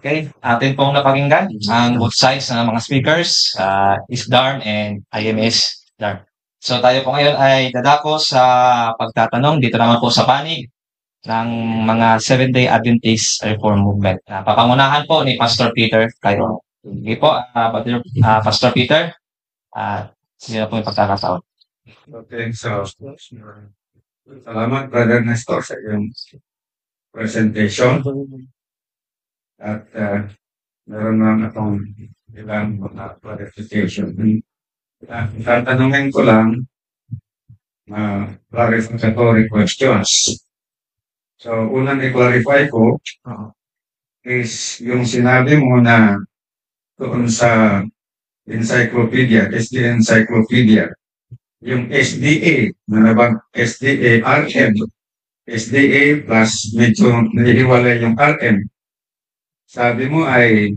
Okay, atin pong napakinggan ang both sides ng mga speakers, ISDARM and IMS DARM. So tayo po ngayon ay dadako sa pagtatanong dito naman po sa panig ng mga Seventh-day Adventist Reform Movement. Papangunahan po ni Pastor Peter Cairo. Sige po, Pastor Peter, sino po yung pagkakataon? Okay, so salamat Brother Nestor sa iyong presentation. At meron lang akong ilang mga clarification. Tatanungin ko lang clarificatory questions. So, unang i-clarify ko is yung sinabi mo na doon sa encyclopedia, SD Encyclopedia, yung SDA, nalabang SDA, RM, SDA plus medyo nahihiwalay yung RM. Sabi mo ay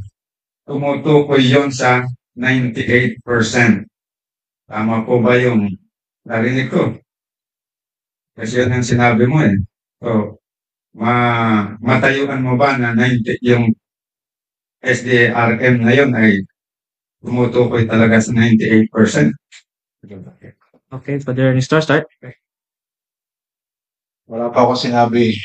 tumutukoy yon sa 98%. Tama po ba yung narinig ko? Kasi yun ang sinabi mo eh. So, matayuan mo ba na yung SDRM na yun ay tumutukoy talaga sa 98%? Okay, Father Nestor, start. Wala pa ako sinabi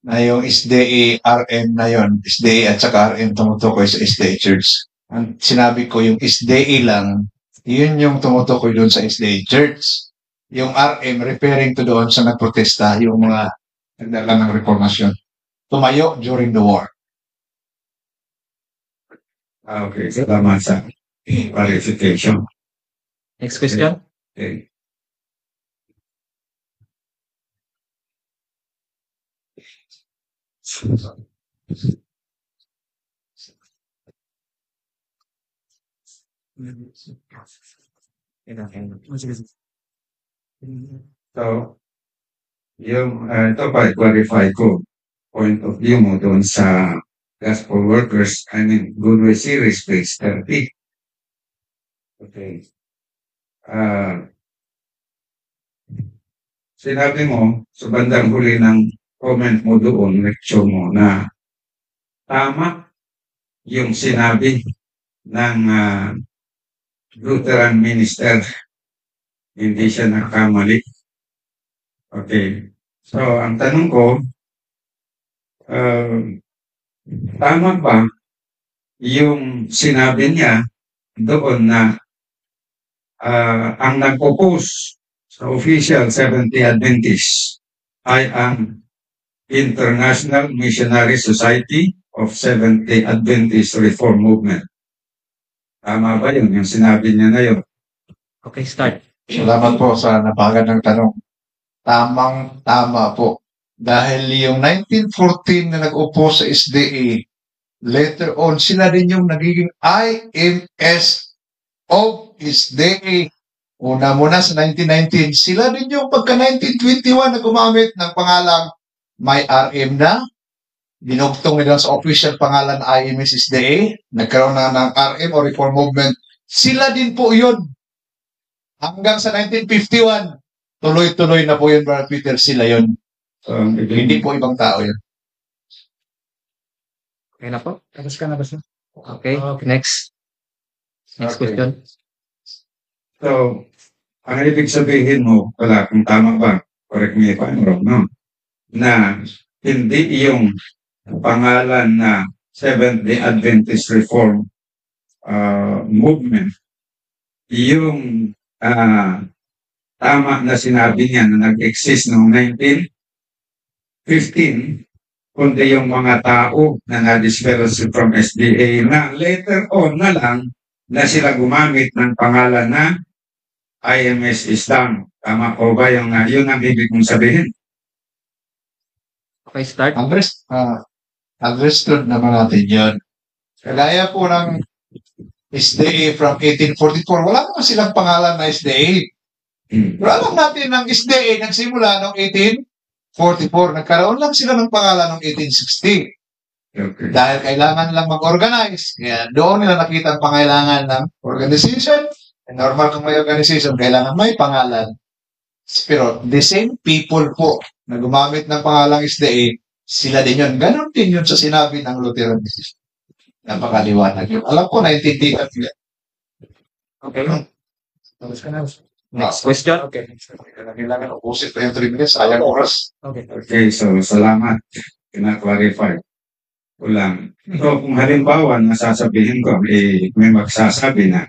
na yung SDA RM na yon, SDA at saka RM tumutukoy sa SDA Church. Ang sinabi ko yung SDA lang, yun yung tumutukoy doon sa SDA Church. Yung RM referring to doon sa nagprotesta, yung mga nagdala ng reformasyon. Tumayo during the war. Okay, salamat sa clarification. Next question. Okay. So, yung ito pa, clarify ko point of view mo doon sa Gospel Workers, Goodway Series, page 30. Okay. Sinabi mo sa bandang huli ng comment mo doon, lecture mo, na tama yung sinabi ng Lutheran minister. Hindi siya nakamali. Okay. So, ang tanong ko, tama ba yung sinabi niya doon na ang nagpo-post sa official Seventh-day Adventist ay ang International Missionary Society of Seventh-day Adventist Reform Movement? Tama ba yun? Yung sinabi niya na yun? Okay, start. Salamat po sa napakagandang tanong. Tamang-tama po. Dahil yung 1914 na nag-upo sa SDA, later on, sila din yung nagiging IMS of SDA. Una muna sa 1919, sila din yung pagka 1921 na gumamit ng pangalang may RM na. Dinugtong nila sa official pangalan IMS SDA. Nagkaroon na ng RM o Reform Movement. Sila din po yun. Hanggang sa 1951, tuloy-tuloy na po yun, Brother Peter, sila yun. Hindi po ibang tao yun. Okay na po? Tapos ka na ba siya? Okay, next. Next question. So, ang ibig sabihin mo, wala kung tama ba, correct me if I'm wrong, no? Na hindi yung pangalan na Seventh-day Adventist Reform Movement, yung tama na sinabi niya na nag-exist noong 1915, kundi yung mga tao na na-dispersed from SDA na later on na lang na sila gumamit ng pangalan na IMS Islam. Tama o ba yung yun ang ibig mong sabihin? Okay, start. Understood naman natin yun. Kagaya po ng SDA from 1844, wala naman silang pangalan na SDA. Pero alam natin ng SDA nagsimula noong 1844. Nagkaroon lang sila ng pangalan noong 1860. Okay. Dahil kailangan lang mag-organize. Kaya doon nila nakita ang pangailangan ng organization. Normal kung may organization, kailangan may pangalan. Pero the same people po na gumamit ng pangalang SDA, sila din yun. Ganon din yun sa sinabi ng Lutheran. Napakaliwanag yun. Alam ko, naintindihan nila. Okay. Next question. Okay. Kailangan ubusin pa yung 3 minutes. Sayang oras. Okay, so salamat. Kina-clarify ko lang. So, kung halimbawa, nasasabihin ko, may magsasabi na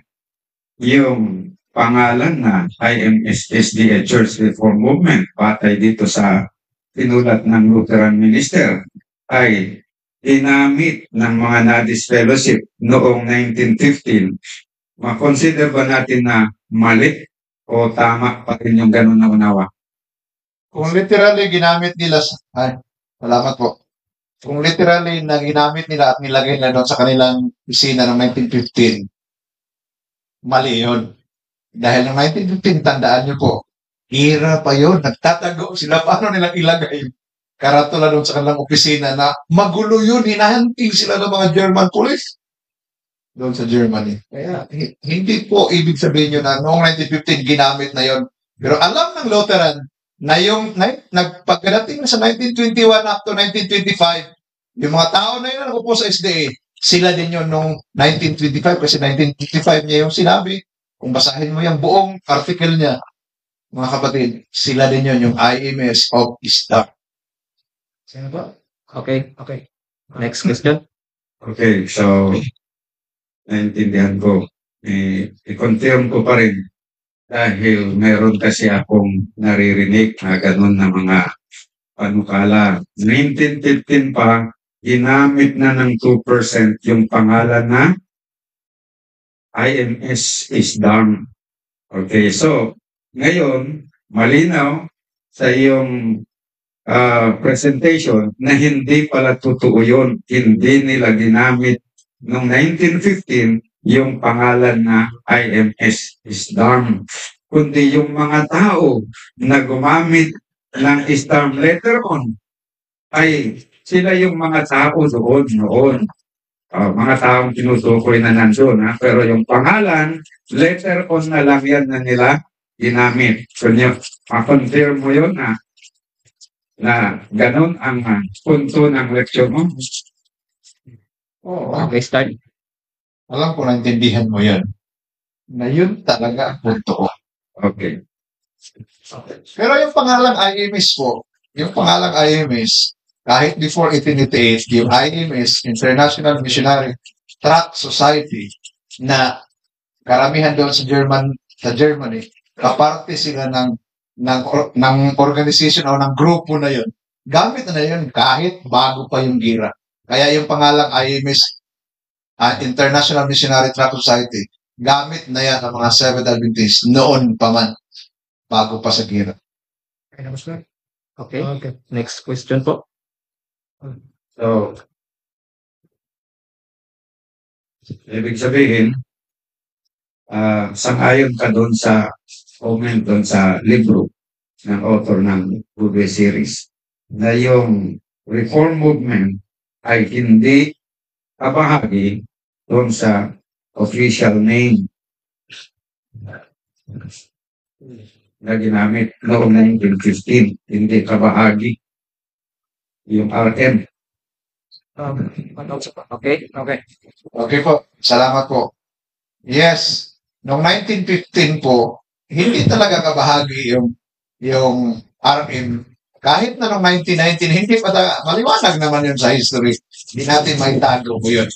yung pangalan na IMS-SDA Church Reform Movement, patay dito sa pinulat ng Lutheran Minister, ay ginamit ng mga Nudist Fellowship noong 1915. Ma-consider ba natin na mali o tama pa rin yung ganun na unawa? Kung literally ginamit nila, salamat po. Kung literally na ginamit nila at nilagay na doon sa kanilang opisina noong 1915, mali yun. Dahil noong 1915, tandaan nyo po, gira pa yun. Nagtatago sila. Paano nilang ilagay? Karatula doon sa kanilang opisina na magulo yun. Hinahanting sila ng mga German police doon sa Germany. Kaya hindi po ibig sabihin yun na noong 1915 ginamit na yun. Pero alam ng Lutheran na yung pagdating sa 1921 up to 1925, yung mga tao na yun na nakupo sa SDA, sila din yun noong 1925 kasi 1955 niya yung sinabi. Kung basahin mo yung buong article niya, mga kapatid, sila din yun, yung IMS of Islam. Sino ba? Okay. Next question. Okay, so naintindihan ko. I-confirm ko pa rin dahil meron kasi akong naririnig na ganun na mga panukala. 1915 pa, ginamit na ng 2% yung pangalan na IMS Islam. Okay, so ngayon, malinaw sa iyong presentation na hindi pala totoo yun. Hindi nila ginamit noong 1915 yung pangalan na IMS Islam, kundi yung mga tao na gumamit ng Islam later on ay sila yung mga tao doon noon. Mga taong tinutukoy na nandun. Pero yung pangalan, later on na lang yan na nila ginamit. So, confirm mo yun na ganun ang punto ng lecture mo. Okay, start. Alam ko, naintindihan mo yun. Na yun talaga ang punto ko. Okay. Pero yung pangalang IMS po, yung pangalang IMS, kahit before 1888, yung IMS, International Missionary Tract Society, na karamihan doon sa Germany, kaparte sila ng organization o ng grupo na yun. Gamit na yun kahit bago pa yung gira. Kaya yung pangalang IMS, International Missionary Tract Society, gamit na yan ng mga Seventh Adventists noon pa man, bago pa sa gira. Okay. Next question po. So, ibig sabihin, sang-ayon ka doon sa comment doon sa libro ng author ng Buddha series na yung reform movement ay hindi kabahagi doon sa official name na ginamit noong 1915. Hindi kabahagi yung RM. Okay po. Salamat po. Yes. Noong 1915 po, hindi talaga kabahagi yung RM. Kahit na noong 1919, hindi pa maliwanag naman yun sa history. Hindi natin maitago po yun.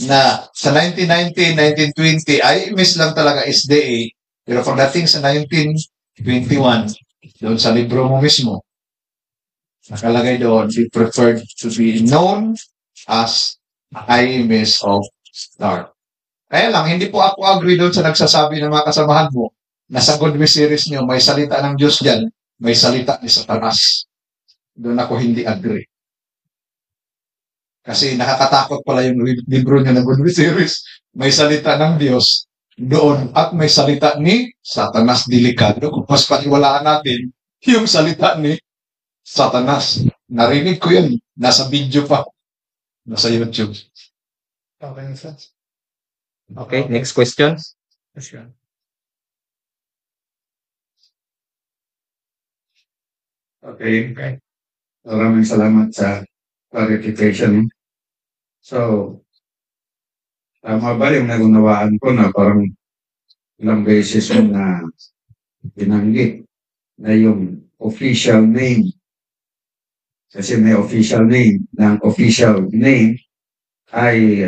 Na sa 1919, 1920, ay miss lang talaga SDA. Pero pagdating sa 1921, doon sa libro mo mismo, nakalagay doon, we preferred to be known as IMS of Star. Kaya lang, hindi po ako agree doon sa nagsasabi ng mga kasamahan mo na sa Good News series nyo, may salita ng Diyos dyan, may salita ni Satanas. Doon ako hindi agree. Kasi nakakatakot pala yung libro niya ng Good News series. May salita ng Diyos doon at may salita ni Satanas. Delikado. Kung mas paniwalaan natin yung salita ni Satanas. Narinig ko yun. Nasa video pa. Nasa YouTube. Okay, next question. Okay. Maraming salamat sa clarification. So, Tama ba yung nagunawaan ko na parang ilang beses mo na binanggit na yung official name, kasi may official name, ng official name ay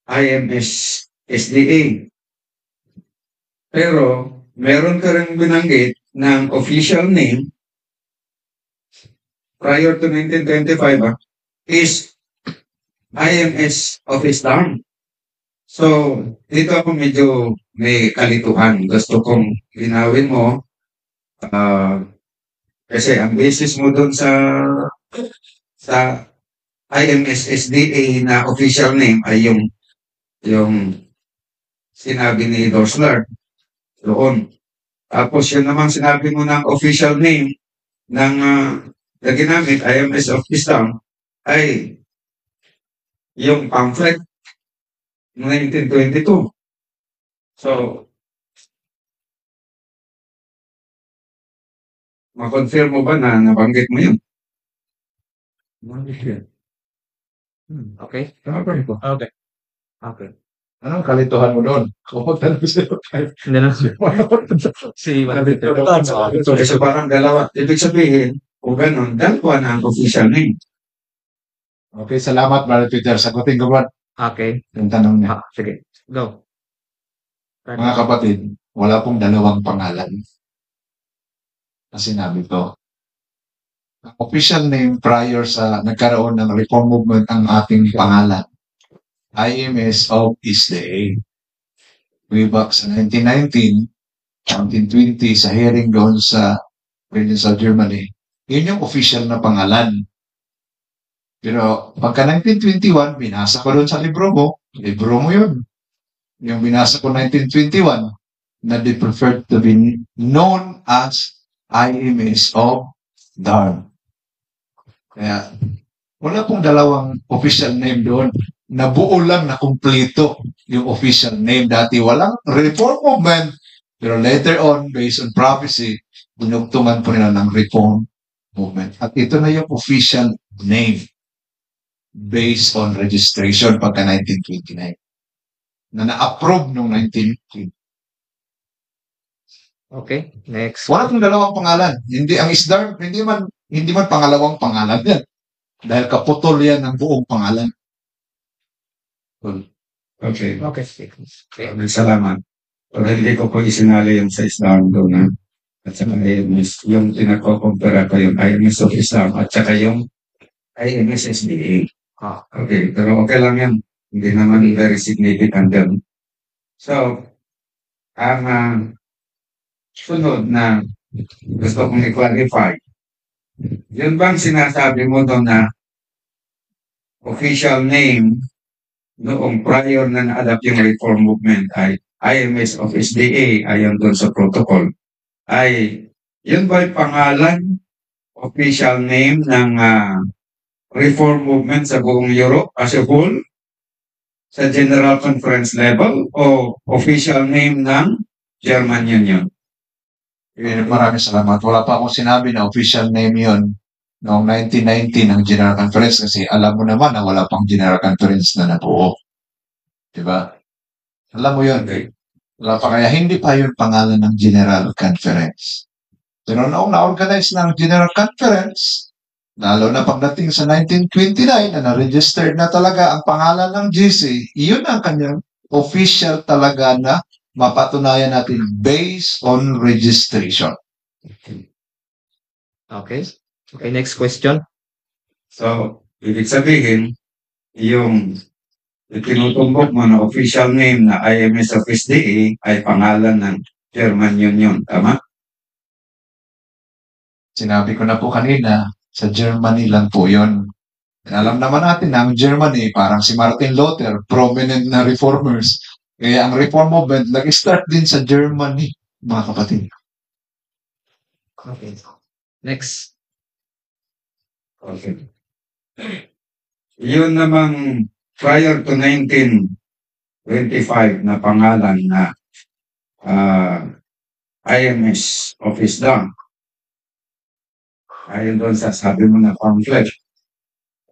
IMS SDA. Pero meron ka rin binanggit ng official name prior to 1925 is IMS Office Darm. So, dito ako medyo may kalituhan. Gusto kong linawin mo kasi ang basis mo doon sa IMS SDA na official name ay yung sinabi ni Dorsler doon. Tapos yun naman sinabi mo ng official name ng na ginamit, IMS Office Darm, ay yung pamphlet ng 1922. So, ma-confirm mo ba na nabanggit mo yun? Okay. Okay. Okay. Anong kalituhan mo doon? Kung magtanong sa'yo, Hindi na. Si Kasi parang dalawa. Ibig sabihin, kung ganun, dalawa na ang official name. Okay, salamat, Brother Peter. Sagutin ko ba Okay. yung tanong niya? Sige. Go. Mga kapatid, wala pong dalawang pangalan na sinabi ko. Ang official name prior sa nagkaroon ng reform movement ang ating pangalan, IMS of SDA. Way back sa 1919, 1920, sa hearing doon sa Provincial Germany, yun yung official na pangalan. Pero pagka 1921, binasa ko doon sa libro mo yun. Yung binasa ko 1921, na they preferred to be known as IMS of Darm. Kaya, wala pong dalawang official name doon. Nabuo lang na kumpleto yung official name. Dati walang reform movement. Pero later on, based on prophecy, dinugtungan po nila ng reform movement. At ito na yung official name based on registration pagka 1929 na na-approve noong 1920. Okay. Next. Wala pong dalawang pangalan. Hindi ang ISDARM, hindi man pangalawang pangalan yan. Dahil kaputol yan ng buong pangalan. Okay. Okay. Salamat. Pero hindi ko po isinali yung sa Islam doon. Ha? At saka yung pinagko-compare ko yung IMS of Islam at saka yung IMS SDA. Okay, pero okay lang yan. Hindi naman very significant yan. So, ang sunod na gusto kong i-clarify, yun bang sinasabi mo doon na official name noong prior na na-adapt yung reform movement ay IMS of SDA ayon doon sa protocol, ay yun ba yung pangalan, official name ng reform movement sa buong Europe as a whole, sa General Conference level, o official name ng German Union? Maraming salamat. Wala pa akong sinabi na official name yon noong 1990 ng General Conference kasi alam mo naman na wala pang General Conference na nabuo. Diba? Alam mo yun. Wala pa, kaya hindi pa yun pangalan ng General Conference. Pero noong na-organize ng General Conference, lalo na pagdating sa 1929 na na-registered na talaga ang pangalan ng GC, iyon ang kanyang official talaga na mapatunayan natin based on registration. Okay. Okay, next question. So, ibig sabihin, yung tinutumbok mo na official name na IMS of SDA ay pangalan ng German Union. Tama? Sinabi ko na po kanina, sa Germany lang po yun. Alam naman natin na ang Germany, parang si Martin Luther, prominent na reformers. Kaya ang reform movement, nag-start din sa Germany, mga kapatid. Okay. Next. Okay. Yun namang prior to 1925 na pangalan na IMS Office Darm. Ayon doon sa sabi mo na pamphlet,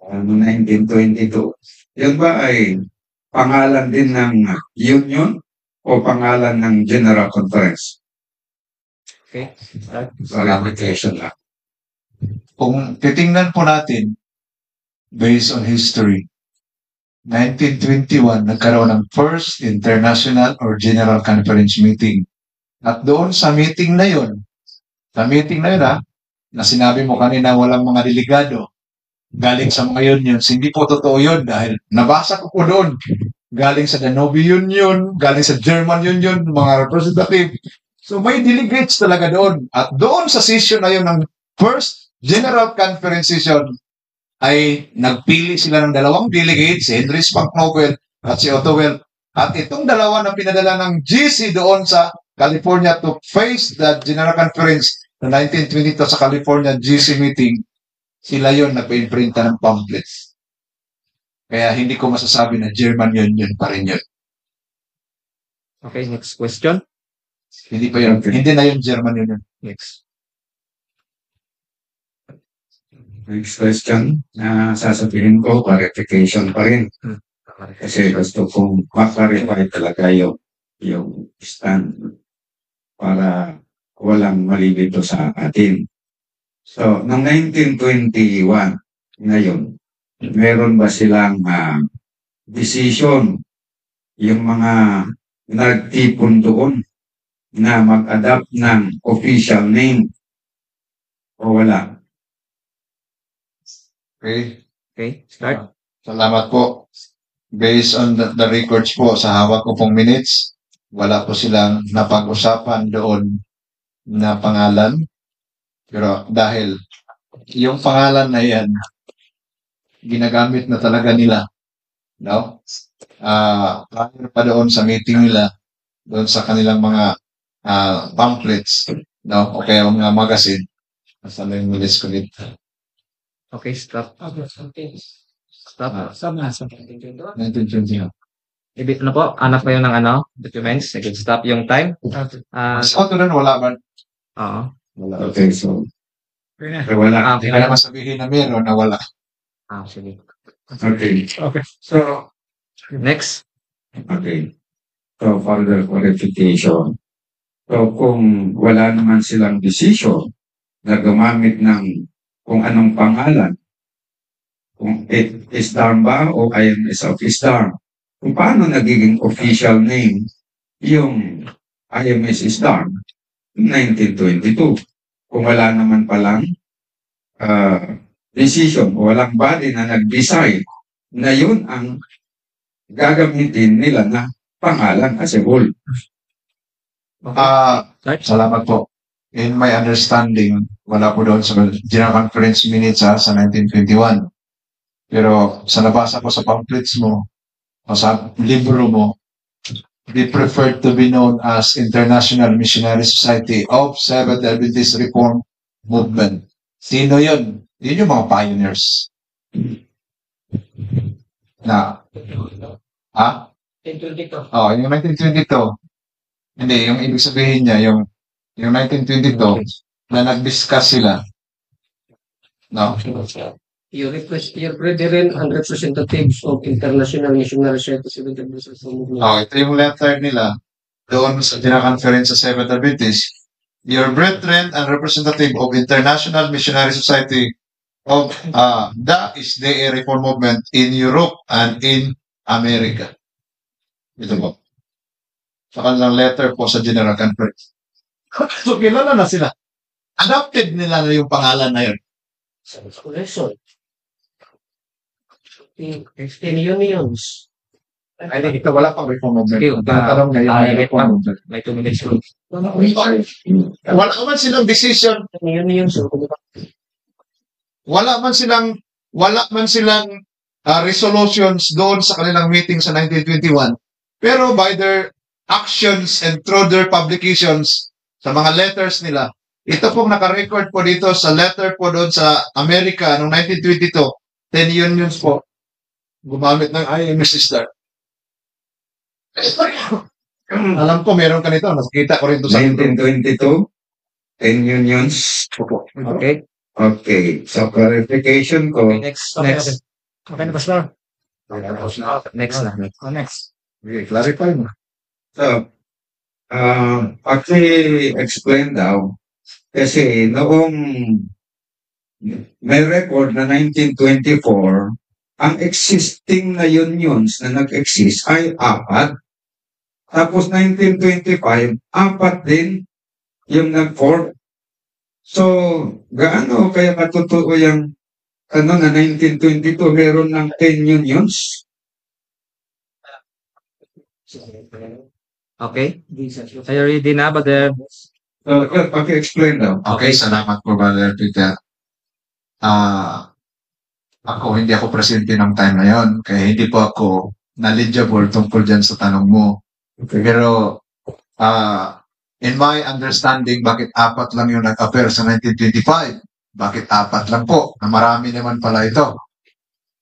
1922. Yun ba ay pangalan din ng union o pangalan ng General Conference? Okay. Clarification lang. Kung titingnan po natin, based on history, 1921, nagkaroon ng first international or general conference meeting. At doon sa meeting na yun, na sinabi mo kanina walang mga delegado, galing sa mga unions, hindi po totoo yun dahil nabasa ko po doon. Galing sa Danube Union, galing sa German Union, mga representative. So may delegates talaga doon. At doon sa session na yun ng first General Conference session, ay nagpili sila ng dalawang delegates, si Henry Spanknobel at si Otto Well. At itong dalawa na pinadala ng GC doon sa California to face the General Conference na 1922 sa California GC meeting, sila yon nagpa-imprinta ng pamphlets. Kaya hindi ko masasabi na German Union pa rin yun. Okay, next question. Hindi pa yun. Okay. Hindi na yun German Union. Next. Next question na sasabihin ko, clarification pa rin. Kasi gusto kong ma-clarify talaga yung stand para walang malilito sa atin. So, noong 1921, ngayon, meron ba silang decision yung mga nagtipon doon na mag-adapt ng official name o wala? Okay? Okay, start. Salamat po. Based on the records po sa hawak ko pong minutes, wala po silang napag-usapan doon na pangalan. Pero dahil yung pangalan na yan, ginagamit na talaga nila. No? Prior pa doon sa meeting nila, doon sa kanilang mga pamphlets, no? O kaya mga magazine. Nasaan na yung list ko dito? Okay, stop. Stop. 1920. Ano po? Anak pa yun ng documents. Sige, stop yung time. So, ito rin, wala man. Oo. Wala. Okay, so wala. Hindi na naman sabihin na meron na wala. Sige. Okay. So, Next. okay. So, further clarification. So, kung wala naman silang decision na gumamit ng kung anong pangalan, kung ISDARM ba o IMS of ISDARM, kung paano nagiging official name yung IMS ISDARM 1922. Kung wala naman palang decision o walang body na nag-decide na yun ang gagamitin nila na pangalan as a whole. Salamat po. In my understanding, wala po doon sa General Conference minutes sa 1921. Pero sa nabasa ko sa pamphlets mo, o sa libro mo, they preferred to be known as International Missionary Society of Seventh-day Adventist Reform Movement. Sino yun? Yun yung mga pioneers. Na, yung 1922. Hindi, yung ibig sabihin niya, yung 1922, na nag-discuss sila. No? You request your brethren and representatives of International Missionary Society of the Adventist Movement. Ito yung letter nila doon sa General Conference sa Seventh Adventist. Your brethren and representative of International Missionary Society of the SDA Reform Movement in Europe and in America. Ito po. Sa kanilang letter po sa General Conference. So, kilala na sila. Adopted nila na yung pangalan na yun. Lesson. 15 unions. Ay, ito wala pang reform movement. Okay, Tinatanong na yung reform movement. May 2 minutes. Wala man silang decision. Unions. Wala man silang resolutions doon sa kanilang meeting sa 1921. Pero by their actions and through their publications, sa mga letters nila, ito pong naka-record po dito sa letter po doon sa Amerika noong 1922, 10 unions po, gumamit ng IMS ISDARM. Alam ko meron ka nito, nakikita ko rin ito sa 1922, 10 unions. Okay. Okay, so clarification ko, Next. Okay na, Pastor. Next na. Next. Okay, clarify mo. So, actually, explain daw. Kasi noong may record na 1924, ang existing na unions na nag-exist ay 4. Tapos 1925, 4 din yung nag-form. So, gaano kaya katotoo yung na 1922 meron ng 10 unions? Okay. Are you ready na, Brother? Paki-explain daw. Okay, salamat po, Brother Peter. Hindi ako presidente ng time na yon, kaya hindi po ako knowledgeable tungkol dyan sa tanong mo. Pero, in my understanding, bakit 4 lang yung nag-appear sa 1925? Bakit 4 lang po? Na marami naman pala ito.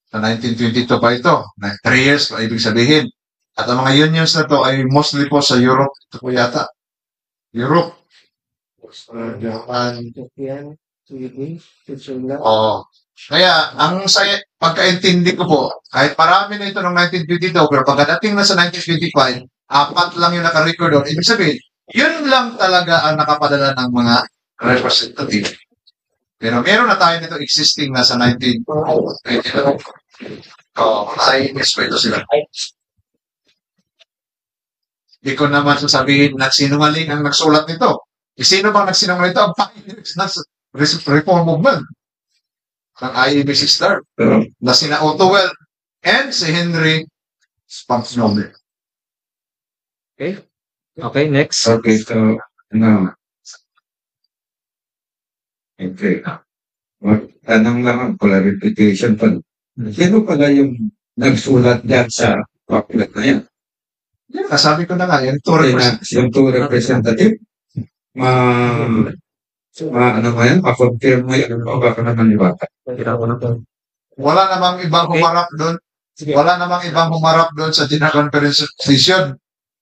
Sa 1922 pa ito. 3 years pa, ibig sabihin. At ang mga unions na to ay mostly po sa Europe. Ito po yata. Europe. Japan. Oh. Kaya, ang pagkaintindi ko po, kahit marami na ito noong 1922, pero pagdating na sa 1925, 4 lang yung naka-record doon. Ibig sabihin, yun lang talaga ang nakapadala ng mga representative. Pero meron na tayo nito existing na sa 1922. Ay, yes pa ito sila. Hindi ko naman sasabihin na sinungaling ang nagsulat nito. Sino bang nagsinungaling ito? Ang pioneers ng reform movement ng IEBC Star na sina Otto and si Henry Spanknoble. Okay. Okay, next. Okay, so, okay. Tanong lang ang clarification pa. Sino pala yung nagsulat dyan sa pamphlet na yan? Sabi ko na nga, yung Yung two representative? Ano ba yan? Pa-confirm mo yan? O baka naman iba? wala namang ibang humarap doon. Wala namang ibang humarap doon sa General Conference Session.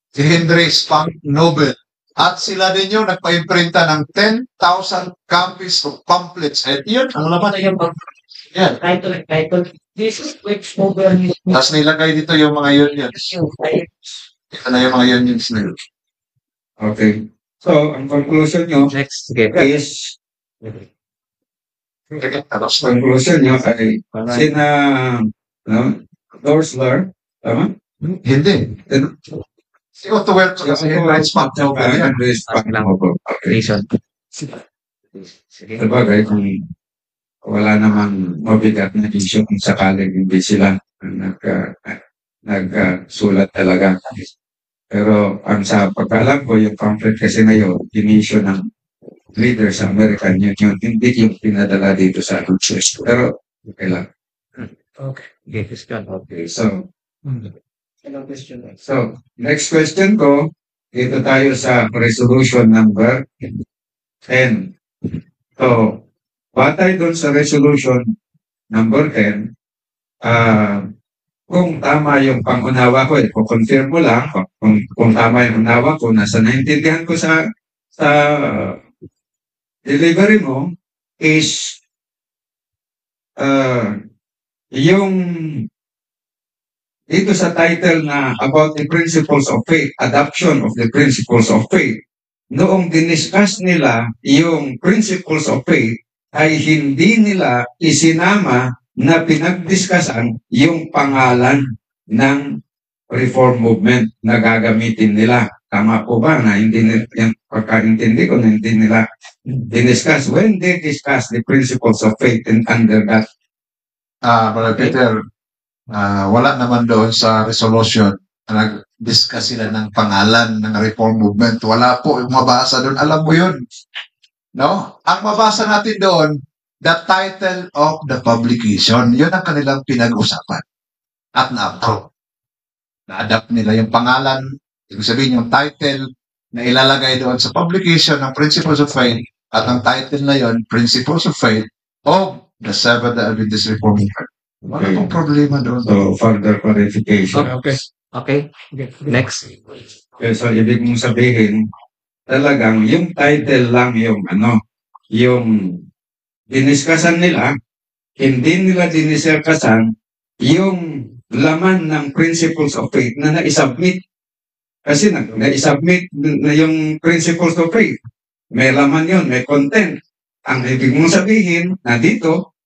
Si Henry Spanknoble. At sila din yung nagpa-imprinta ng 10,000 copies of pamphlets. At yun, ang laman na yung yan. Title. This is which over Tapos nilagay dito yung mga unions. Ito na yung mga unions na yun. Okay. So, ang conclusion nyo Next. Okay. is, conclusion nyo ay sina Dorsler, tama? Hindi. Si Otto Welch kasi Henry Spanknoble yan. Okay. Nation. Sabagay, kung wala namang mabigat na issue kung sakaling hindi sila nagsulat talaga. Pero ang sa pagkalam ko, yung pamphlet kasi ngayon, inisyo ng leader sa American Union, hindi yung pinadala dito sa church. Pero, okay lang. Okay. Okay. So, question. next question ko, dito tayo sa resolution number 10. So, batay doon sa resolution number 10, kung tama yung pangunawa ko, confirm mo lang, kung tama yung unawa ko, nasa naintindihan ko sa delivery mo, is yung dito sa title na about the principles of faith, adoption of the principles of faith, noong diniscuss nila yung principles of faith, ay hindi nila isinama na pinagdiskasan yung pangalan ng reform movement na gagamitin nila. Tama po ba na hindi yung pagkaintindi ko na hindi nila diniscuss when they discuss the principles of faith and under that? Brother Peter, wala naman doon sa resolution na nag-discuss sila ng pangalan ng reform movement. Wala po yung mabasa doon. Alam mo yun. No? Ang mabasa natin doon, the title of the publication. Yun ang kanilang pinag-usapan. At na-approve. Na-adapt nila yung pangalan, ibig sabihin yung title na ilalagay doon sa publication ng Principles of Faith at ang title na yun, Principles of Faith of the Seventh Adventist Reformed Church. Wala pong problema doon. So, further clarification. Okay. Okay. Next. Okay, so, ibig mong sabihin, talagang yung title lang yung yung diniskasan nila, hindi nila diniskasan yung laman ng principles of faith na na-submit. Kasi na-submit na yung principles of faith. May laman yun, may content. Ang ibig mong sabihin na dito,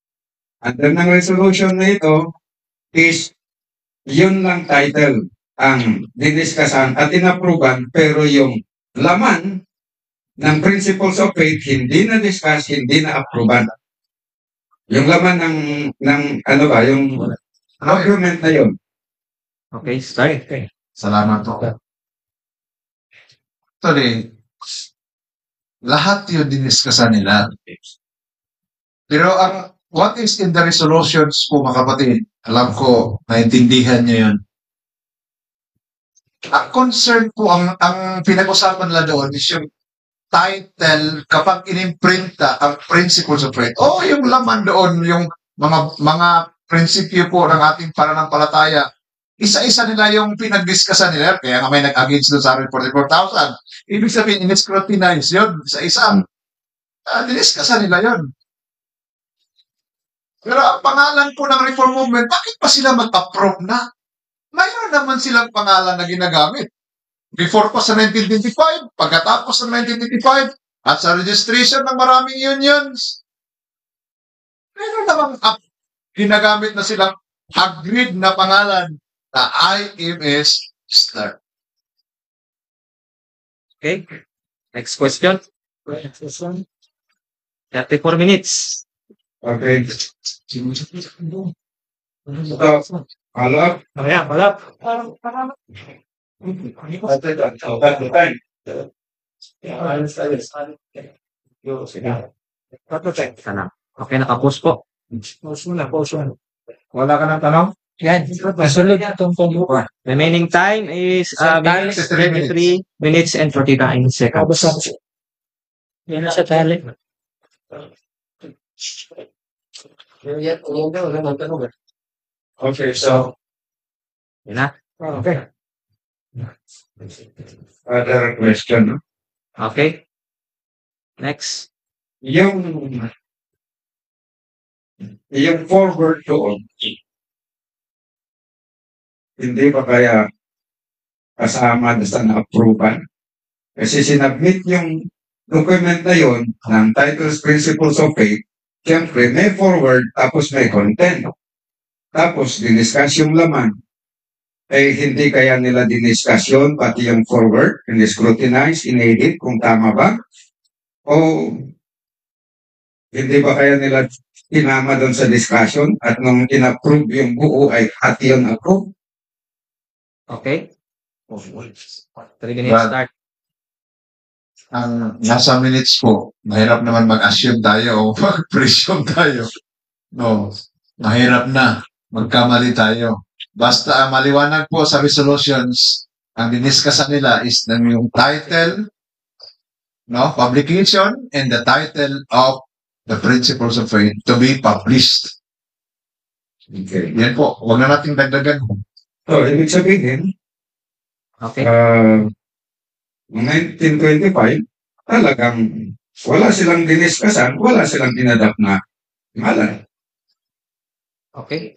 under ng resolution na ito, is yun lang title ang diniskasan at inapruban, pero yung laman ng principles of faith hindi na discuss, hindi na apruban. Yung laman ng ano ba, yung argument na yun. Okay, start. Salamat po. Actually, lahat yun diniskasan nila. Pero what is in the resolutions po mga kapatid, alam ko, naintindihan niyo yun. Ang concern po, ang pinag-usapan nila doon is yung title kapag inimprinta ang principles of faith. Yung laman doon, yung mga prinsipyo po ng ating pananampalataya, isa-isa nila yung pinag-discussan nila. Kaya nga may nag-against doon sa 44,000. Ibig sabihin, in-scrutinize yun. Isa-isa. Diniscussan nila yun. Pero ang pangalan po ng Reform Movement, bakit pa sila mag-approve na? Mayroon naman silang pangalan na ginagamit. Before pa sa 1925, pagkatapos ng 1925, at sa registration ng maraming unions, mayroon namang ginagamit na silang agreed na pangalan na IMS Start. Okay. Next question. 34 minutes. Okay. Alap. Ayan, wala. Okay, nakapost po. Wala ka ng tanong? Yan. Masunod itong pagbuka. Remaining time is 23 minutes and 49 seconds. Yan na sa tali. Yan, wala ng tanong. Okay, so Yan na. Okay. other question. No? Okay. Next. Yung forward doon, hindi ba kaya kasama sa na-approval? Kasi sinabmit yung document na yon ng titles, principles of faith, siyempre may forward tapos may content. Tapos diniscuss yung laman. Hindi kaya nila diniscuss yun, pati yung forward, in-scrutinize, in-edit kung tama ba? O hindi ba kaya nila tinama doon sa discussion at nung in-approve yung buo ay hati yun approve? Okay. 3 minutes start. Ang nasa minutes po, mahirap naman mag-assume tayo o mag-presume tayo. No, mahirap na. Magkamali tayo. Basta maliwanag po sa resolutions, ang diniscuss nila is yung title, no, publication, and the title of the principles of faith to be published. Okay. Yan po. Huwag na nating dagdagan. So, ibig sabihin, Okay. 1925, talagang wala silang diniscusan, wala silang dinadapt na ngalan. Okay.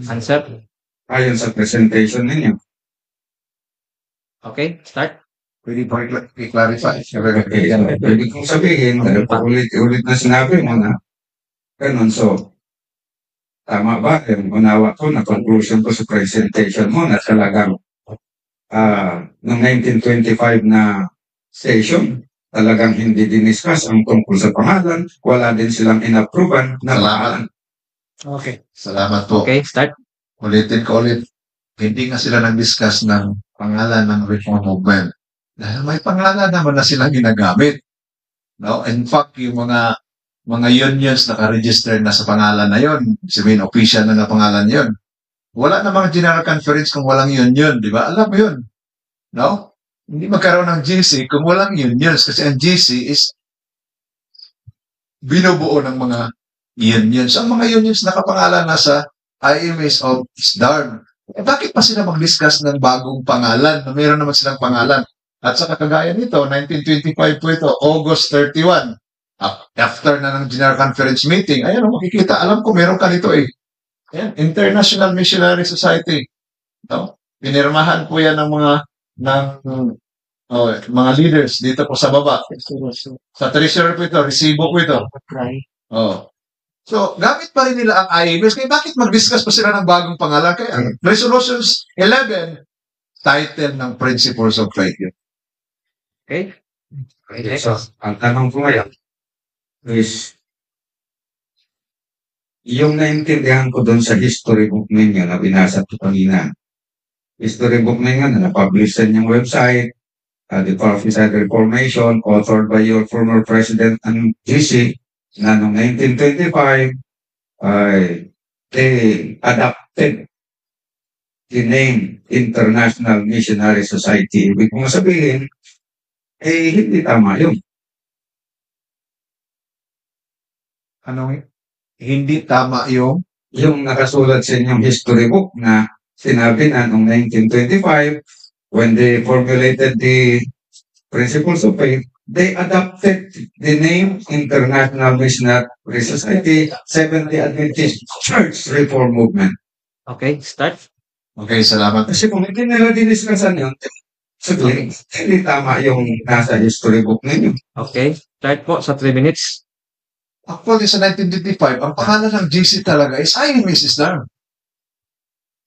Answer. Ayon sa presentation ninyo. Okay. Start. Pwede po i-clarify. Okay, so, ibig kong sabihin, dahil paulit-ulit na sinabi mo na, ganun, so, tama ba? Yung unawa ko na conclusion ko sa presentation mo na talagang noong 1925 na session, talagang hindi diniscuss ang tungkol sa pangalan, wala din silang inapprovean na pangalan. Okay. Salamat po. Okay. Start. Ulitin ko ulit. Hindi nga sila nag-discuss ng pangalan ng Reform Movement. Dahil may pangalan naman na silang ginagamit. No? In fact, yung mga unions naka-register na sa pangalan na yon, sabihin official na pangalan yon. Wala namang general conference kung walang union, di ba? Alam mo yun. No? Hindi magkaroon ng GC kung walang unions kasi ang GC is binubuo ng mga unions. Ang mga unions nakapangalan na sa IMS of SDARM. Bakit pa sila mag-discuss ng bagong pangalan? Mayroon naman silang pangalan. At sa kagaya nito, 1925 po ito, August 31. After na ng General Conference meeting, ayan, makikita, alam ko meron ka nito eh. Yan, International Missionary Society. No? Pinirmahan po yan ng mga leaders dito po sa baba. Sa treasurer po ito, resibo po ito. Oh. So, gamit pa rin nila ang IMS. Kaya bakit mag-discuss pa sila ng bagong pangalan? Kaya Resolutions 11, title ng Principles of Faith. Okay? Okay, so, ang tanong ko ngayon is, yung naintindihan ko doon sa history book ninyo na binasa ko kanina, history book ninyo na na-publish sa inyong website, the Prophesied Reformation, authored by your former President and GC, na noong 1925, they adopted the name International Missionary Society. Ibig kong sabihin, hindi tama yun. Anong hindi tama yung Yung nakasulat sa inyong history book na sinabi na noong 1925, when they formulated the Principles of Faith, they adopted the name International Missionary Society, Seventh-day Adventist Church Reform Movement. Okay, start. Okay, salamat. Kasi kung hindi nila diniskasan yun, saglit, hindi tama yung nasa history book ninyo. Okay, start po sa 3 minutes. Actually, sa 1925, ang pangalan ng GC talaga is IMS Islam.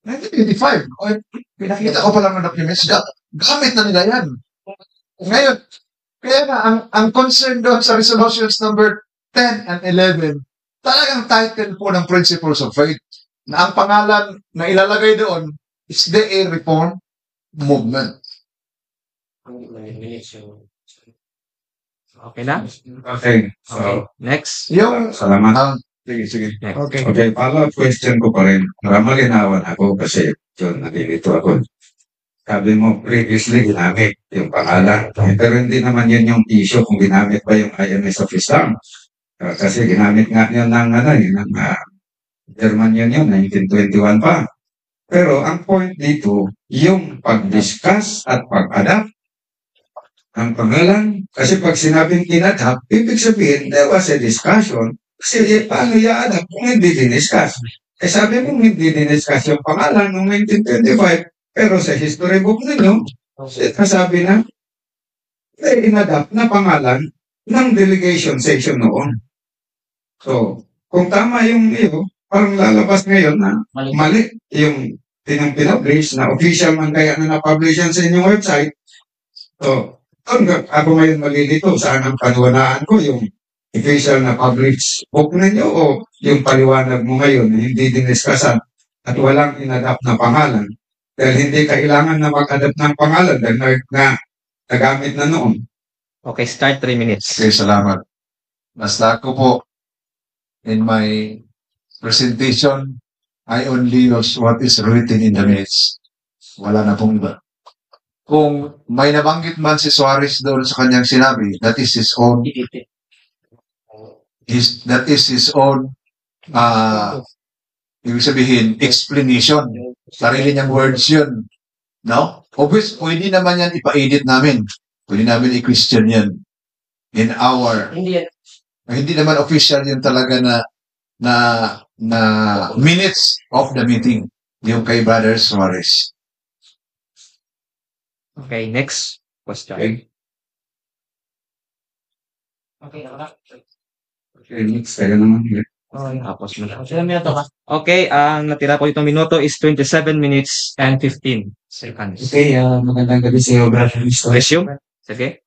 1925. O, pinakita ko pa lang ng documents. Gamit na nila yan. Ngayon, kaya na, ang concern doon sa resolutions number 10 and 11, talagang title po ng Principles of Faith, na ang pangalan na ilalagay doon is the Reform Movement. Okay na? Okay, so, Okay, next. Yung, salamat. sige. Okay. Okay, follow-up question ko pa rin. Para malinawan ako kasi yun, nalilito ako. Sabi mo, previously ginamit yung pangalan. Pero hindi naman yun yung issue kung ginamit ba yung IMS of Islam. Kasi ginamit nga yun ng German yun 1921 pa. Pero ang point dito, yung pag-discuss at pag-adapt ang pangalan. Kasi pag sinabing in-adapt, ibig sabihin, there was a discussion. Kasi paano i-adapt kung hindi diniscuss? Sabi mo hindi diniscuss yung pangalan noong 1925, pero sa history book ninyo, sabi na, in-adapt na pangalan ng delegation session noon. So, kung tama yung iyo, parang lalabas ngayon na mali yung pinapublish na official man kaya na na-publish yan sa inyong website. So, ako ngayon malilito saan ang paniwanaan ko, yung official na published book ninyo o yung paliwanag mo ngayon na hindi diniscusan at walang in-adapt na pangalan. Dahil hindi kailangan na mag-adapt ng pangalan dahil nagamit na noon. Okay, start 3 minutes. Okay, salamat. Basta ako po, in my presentation, I only use what is written in the minutes. Wala na pong iba. Kung may nabanggit man si Suarez doon sa kanyang sinabi, that is his own, ibig sabihin, explanation. Sarili niyang words yun. No? Obviously, pwede naman yan ipa-edit namin. Pwede namin i-question yan. In our, hindi naman official yun talaga na minutes of the meeting. Yung kay Brother Suarez. Okay, next question. Okay, next. Kaya naman. Tapos mo na. Okay, ang natira po itong minuto is 27 minutes and 15 seconds. Okay, magandang gabi sa iyo, Brother Listo. Resume? Sige.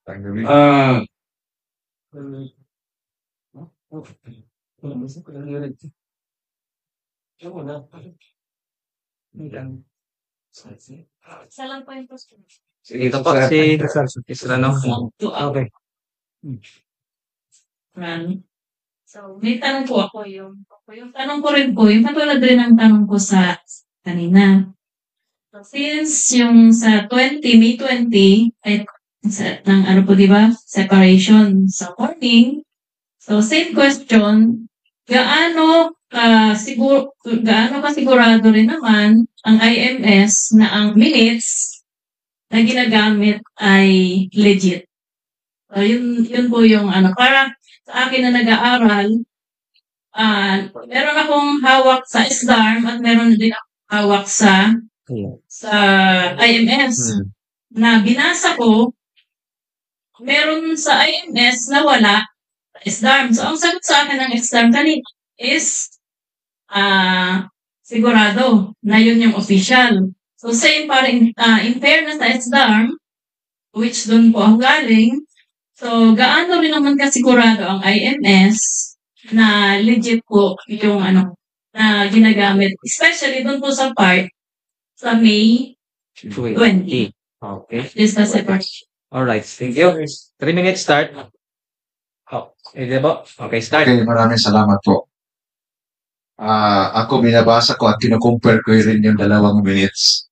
Isa lang po yung question. Ito po si Israno. Okay. So, may tanong po ako yung tanong ko rin po, yung katulad rin ng tanong ko sa kanina. So, since yung sa May 20, ay ng ano po, di ba? Separation sa morning. So, same question, gaano ka sigurado rin naman ang IMS na ang minutes na ginagamit ay legit? So, yun po yung ano, para sa akin na nag-aaral, meron akong hawak sa SDARM at meron din akong hawak sa IMS na binasa ko. Meron sa IMS na wala sa SDARM. So, ang sagot sa akin ng SDARM kanina is sigurado na yun yung official. So, same parang in fairness sa SDARM, which dun po ako galing, so, gaano rin naman kasigurado ang IMS na legit po yung na ginagamit. Especially dun po sa part sa May 20. Okay. This is the part. Alright. Thank you. 3 minutes start. Okay, start. Okay, maraming salamat po. Ako binabasa ko at kinukumpare ko rin yung 2 minutes.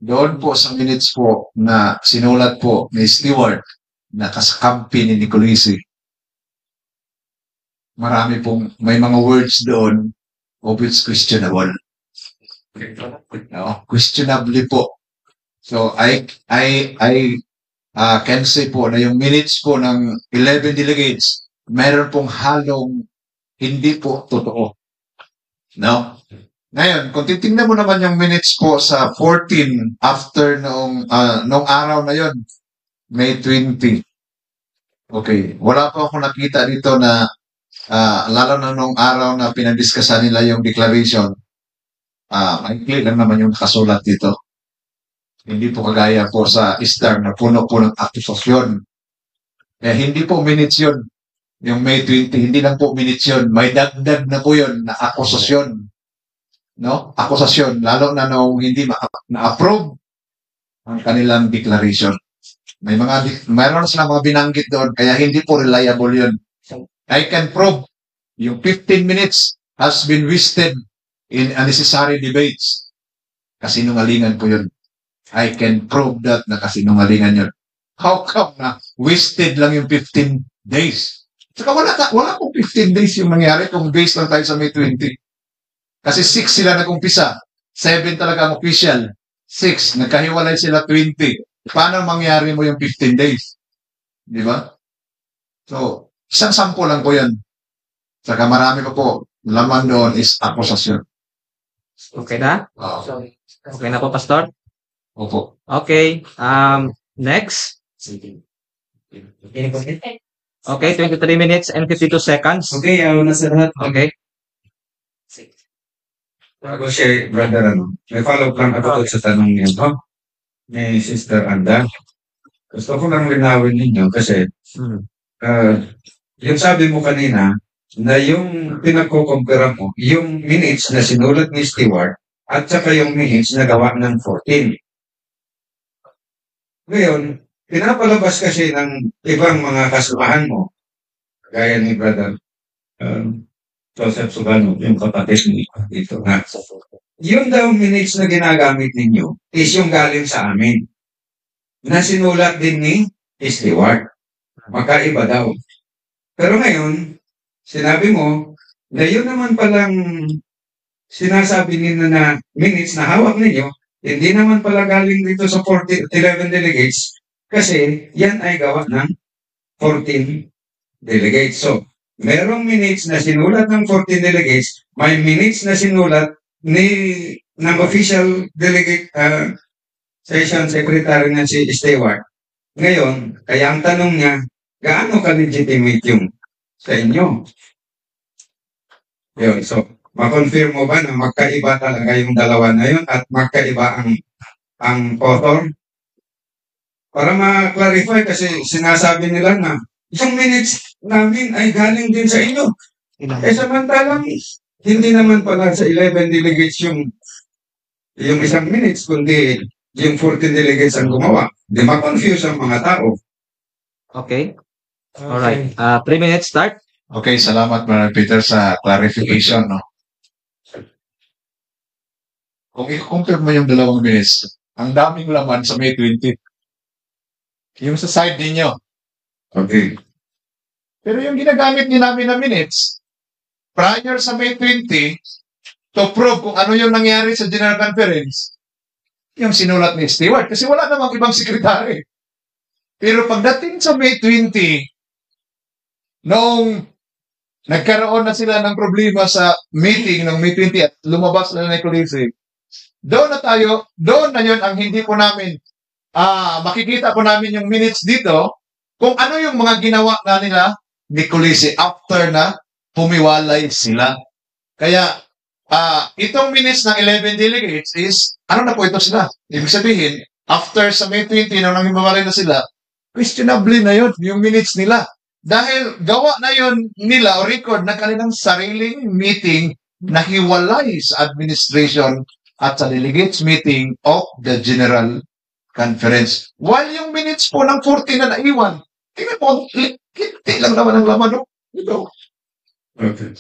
Doon po sa minutes po na sinulat po ni Stewart na kasakampi ni Nicolisi. Marami pong, may mga words doon of which questionable. No, questionably po. So I can say po na yung minutes po ng 11 delegates, meron pong halong hindi po totoo. No? Ngayon, kung titingnan mo naman yung minutes po sa 14 after nung araw na yon, May 20. Okay, wala pa ako nakita dito na lalo na nung araw na pinadiskasan nila yung declaration, maikli lang naman yung nakasulat dito. Hindi po kagaya po sa SDARM na puno po ng akusasyon. Eh, hindi po minutes yun. Yung May 20, hindi lang po minutes yun. May dagdag na po yun na akusasyon. No? Akusasyon. Lalo na nung hindi na-approve ang kanilang declaration. Mayroon silang mga binanggit doon, kaya hindi po reliable yun. I can prove yung 15 minutes has been wasted in unnecessary debates. Kasinungalingan po yun. I can prove that na kasinungalingan yun. How come na wasted lang yung 15 days? Saka wala pong 15 days yung nangyari kung based lang tayo sa May 20. Kasi 6 sila nag-umpisa. 7 talaga ang official. 6, nagkahiwalay sila 20. Paano mangyari mo yung 15 days? Di ba? So, isang sample lang po yan. Saka marami pa po. Laman doon is akusasyon. Okay na? Okay na po, Pastor? Opo. Okay. Next. Okay, 23 minutes and 52 seconds. Okay, na sa lahat. Okay. Bago siya, brother, may follow-up lang ako sa tanong niyo, ni Sister Anda. Gusto ko lang linawin ninyo kasi yung sabi mo kanina na yung pinagkukumpira mo, yung minutes na sinulat ni Stewart at saka yung minutes na gawa ng 14. Ngayon, pinapalabas kasi ng ibang mga kasamahan mo, gaya ni Brother Joseph Sugano, yung kapatid ni dito na yung daw minutes na ginagamit ninyo is yung galing sa amin na sinulat din ni Stewart. Magkaiba daw. Pero ngayon, sinabi mo na yun naman palang sinasabi ninyo na minutes na hawak ninyo, hindi naman pala galing dito sa 11 delegates kasi yan ay gawa ng 14 delegates. So, merong minutes na sinulat ng 14 delegates, may minutes na sinulat ng official delegate session secretary na si Stewart. Ngayon, kaya ang tanong niya, gaano ka-legitimate yung sa inyo? Yun, so, ma-confirm mo ba na magkaiba talaga yung dalawa na yun at magkaiba ang author? Para ma-clarify kasi sinasabi nila na yung minutes namin ay galing din sa inyo. Eh samantalang hindi naman pala sa 11 delegates yung isang minutes, kundi yung 14 delegates ang gumawa. Di ma-confuse ang mga tao. Okay. Alright. 3 minutes start. Okay, salamat Brother Peter sa clarification. No? Kung i-compare mo yung 2 minutes, ang daming laman sa May 20. Yung sa side ninyo. Okay. Pero yung ginagamit niyo namin na minutes, prior sa May 20, to prove kung ano yung nangyari sa General Conference, yung sinulat ni Stewart. Kasi wala namang ibang sekretary. Pero pagdating sa May 20, noong nagkaroon na sila ng problema sa meeting ng May 20 at lumabas na ni Colise. Doon na yun ang hindi po namin, makikita po namin yung minutes dito kung ano yung mga ginawa na nila ni Colise after na pumiwalay sila. Kaya, itong minutes ng 11 delegates is, ano na po ito sila? Ibig sabihin, after sa May 20, nang hiwalay na sila, questionable na yun, yung minutes nila. Dahil gawa na yun nila o record na kanilang sariling meeting na hiwalay sa administration at sa delegates meeting of the General Conference. While yung minutes po ng 40 na naiwan, tingnan mo, kinti lang naman ang laman. No? Ito. Okay.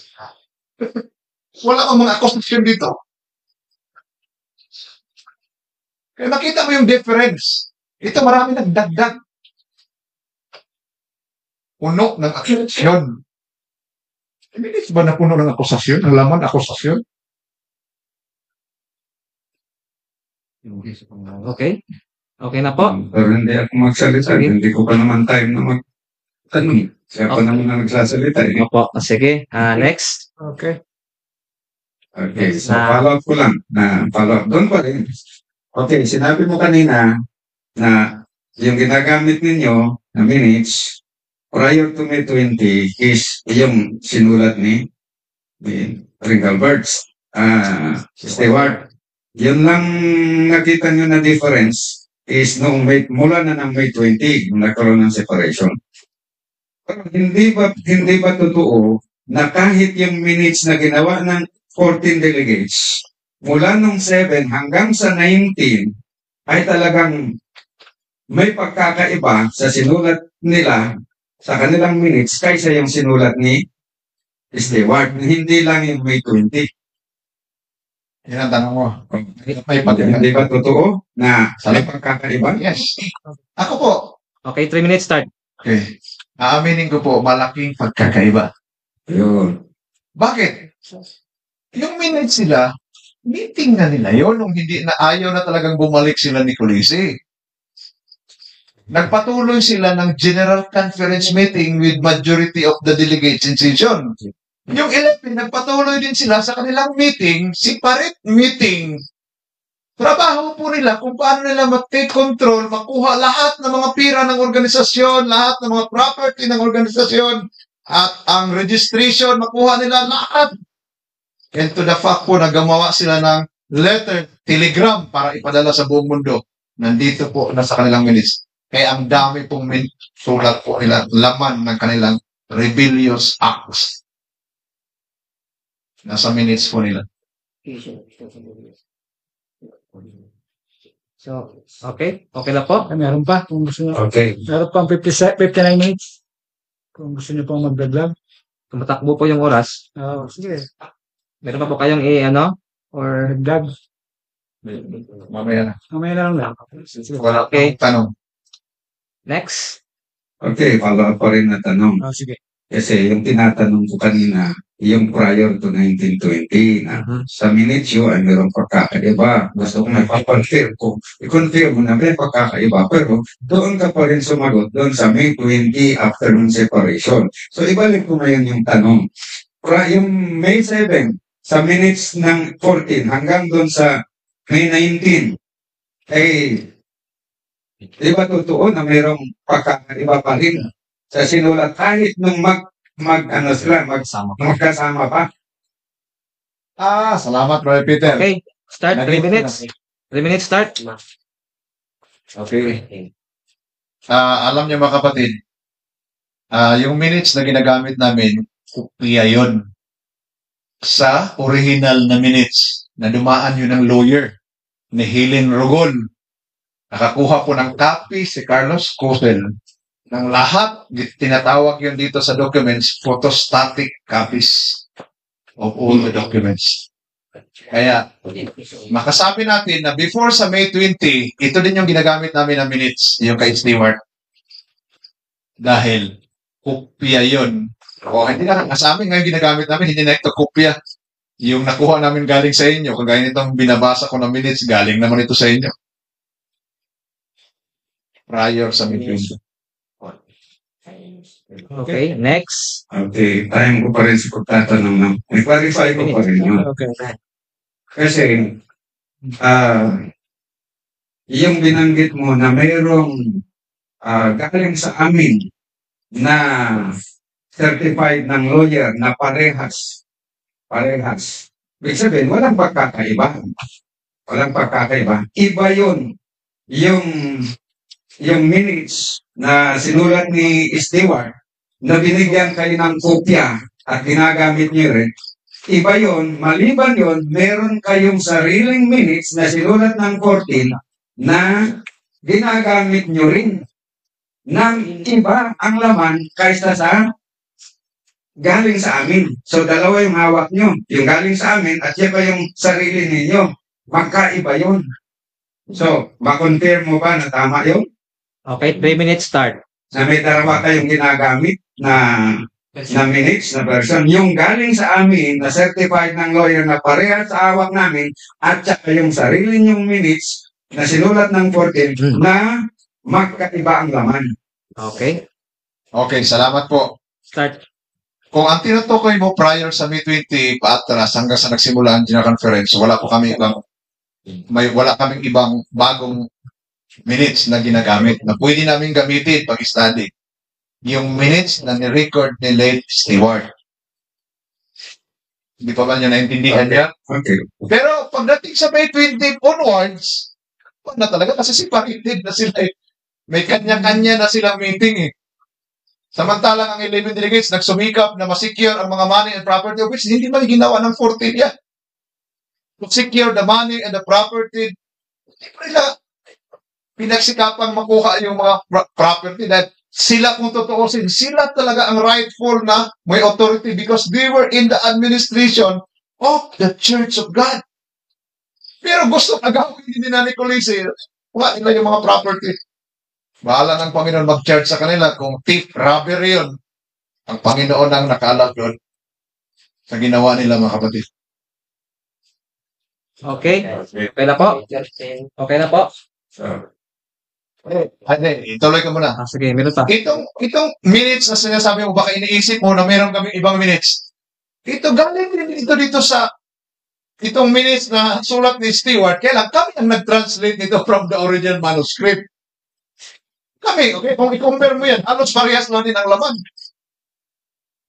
Wala kang mga akustasyon dito. Kaya makita mo yung difference. Ito marami nagdagdag. Puno ng akusasyon. Minutes ba na puno ng akusasyon? Ang laman akusasyon? Okay? Okay na po? Pero hindi ako magsalita. Sige. Hindi ko pa naman time na magtanong. Siya pa naman na nagsasalita. Eh. Opo. Sige. Next. Okay. Okay, so follow up ko lang. Follow up. Doon pa rin. Okay, sinabi mo kanina na yung ginagamit ninyo na minutes prior to May 20 is yung sinulat ni Ringelberts, Stewart. Yun lang nakita nyo na difference is noong mula na ng May 20, nagkaroon ng separation. Pero hindi ba totoo na kahit yung minutes na ginawa ng 14 delegates, mula nung 7 hanggang sa 19, ay talagang may pagkakaiba sa sinulat nila sa kanilang minutes kaysa yung sinulat ni Stewart. Hindi lang yung May 20. Yan ang tanong mo. May Hindi ba totoo na may pagkakaiba? Yes. Ako po. Okay, 3 minutes start. Okay. Aaminin ko po, malaking pagkakaiba. Ayun. Bakit? Yung minutes sila, meeting na nila yun nung hindi na ayaw na talagang bumalik sila ni Colise. Nagpatuloy sila ng General Conference meeting with majority of the delegates in session. Yung 11, nagpatuloy din sila sa kanilang meeting, separate meeting. Trabaho po nila kung paano nila mag-take control, makuha lahat ng mga pira ng organisasyon, lahat ng mga property ng organisasyon, at ang registration, makuha nila lahat. And to the fact po na gumawa sila ng letter, telegram para ipadala sa buong mundo. Nandito po na sa kanilang minutes. Kaya ang dami pong sulat po nila, laman ng kanilang rebellious acts. Nasa minutes po nila. So, okay? Okay na po? Meron pa kung gusto nyo. Okay. Meron pa 59 minutes. Kung gusto nyo pang magdaglag. Tumatakbo po yung oras. Sige. Meron pa po kayong or Dagdag. Mamaya na. Mamaya na lang lang. Wala Okay. tanong. next? Okay, follow up pa rin na tanong. Sige. Kasi yung tinatanong ko kanina, yung prior to 1920 na sa minutes yun ay mayroong pagkakaiba. Gusto ko may papanfirm ko. I-confirm mo na may pagkakaiba. Pero doon ka pa rin sumagot doon sa May 20 after ng separation. So ibalik ko ngayon yung tanong. Yung May 7 sa minutes ng 14 hanggang doon sa May 19 di ba totoo na mayroong pagkakaiba pa rin sa sinulat kahit nung magkasama pa? Salamat, Brother Peter. Okay, start. 3 minutes. 3 minutes start. Okay. Alam niyo mga kapatid, yung minutes na ginagamit namin, kopya yun sa original na minutes na dumaan yun ng lawyer ni Helen Rogol. Nakakuha po ng copy si Carlos Cosel ng lahat. Tinatawag yun dito sa documents, photostatic copies of all the documents. Kaya, makasabi natin na before sa May 20, ito din yung ginagamit namin na minutes, yung kay Stewart. Dahil, kopya yun. O, hindi na sa amin ngayon ginagamit namin, hindi na ito kopya. Yung nakuha namin galing sa inyo, kagaya nitong binabasa ko na minutes, galing naman ito sa inyo. Prior sa May 20. Okay, next. Okay, time ko pa rin sa pagtatanong ng, i-clarify ko pa rin yun. Okay. Kasi, yung binanggit mo na mayroong galing sa amin na certified ng lawyer na parehas. Ibig sabihin, walang pagkakaiba. Iba yun. Yung minutes na sinulat ni Stewart na binigyan kayo ng kopya at ginagamit niyo rin, iba yun. Maliban yun, meron kayong sariling minutes na sinulat ng 14 na ginagamit niyo rin ng iba ang laman kaysa sa galing sa amin. So, dalawa yung hawak nyo. Yung galing sa amin at saka yung sarili ninyo. Magkaiba yun. So, makonfirm mo ba na tama yun? Okay, 3 minutes start. Na may dalawa kayong ginagamit na minutes na version. Yung galing sa amin na certified ng lawyer na parehas sa hawak namin at saka yung sarili nyong minutes na sinulat ng 14 na magkaiba ang laman. Okay, Okay, salamat po. start. Kung ang tinutukoy mo prior sa May 20 paatras hanggang sa nagsimula ang General Conference, wala kaming ibang bagong minutes na ginagamit na pwede namin gamitin pag-study. Yung minutes na ni-record ni late Stewart. Hindi pa ba niya naintindihan niya? Okay. Pero pagdating sa May 20 onwards, na talaga kasi separated na sila eh. May kanya-kanya na silang meeting eh. Samantalang ang 11 delegates nagsumikap na masecure ang mga money and property of which hindi man ginawa ng 14 yan. To secure the money and the property, hindi pa nila pinagsikapang makuha yung mga property dahil sila kung tutuusin, sila talaga ang rightful na may authority because they were in the administration of the Church of God. Pero gusto agawin din na ni Colise, kuha nila yung mga property. Bahala ng Panginoon mag-charge sa kanila kung thief, robbery yun. Ang Panginoon ang nakaalam doon sa ginawa nila mga kapatid. Okay, okay na po. Okay na po. So, Ituloy ka muna. Sige, meron pa. Itong minutes na sinasabi mo, baka iniisip mo na meron kami ibang minutes. Ito galing din dito sa itong minutes na sulat ni Stewart. Kailan kami ang nag-translate nito from the original manuscript. Kami, okay, kung i-compare mo yan, halos parehas lang din ang laman.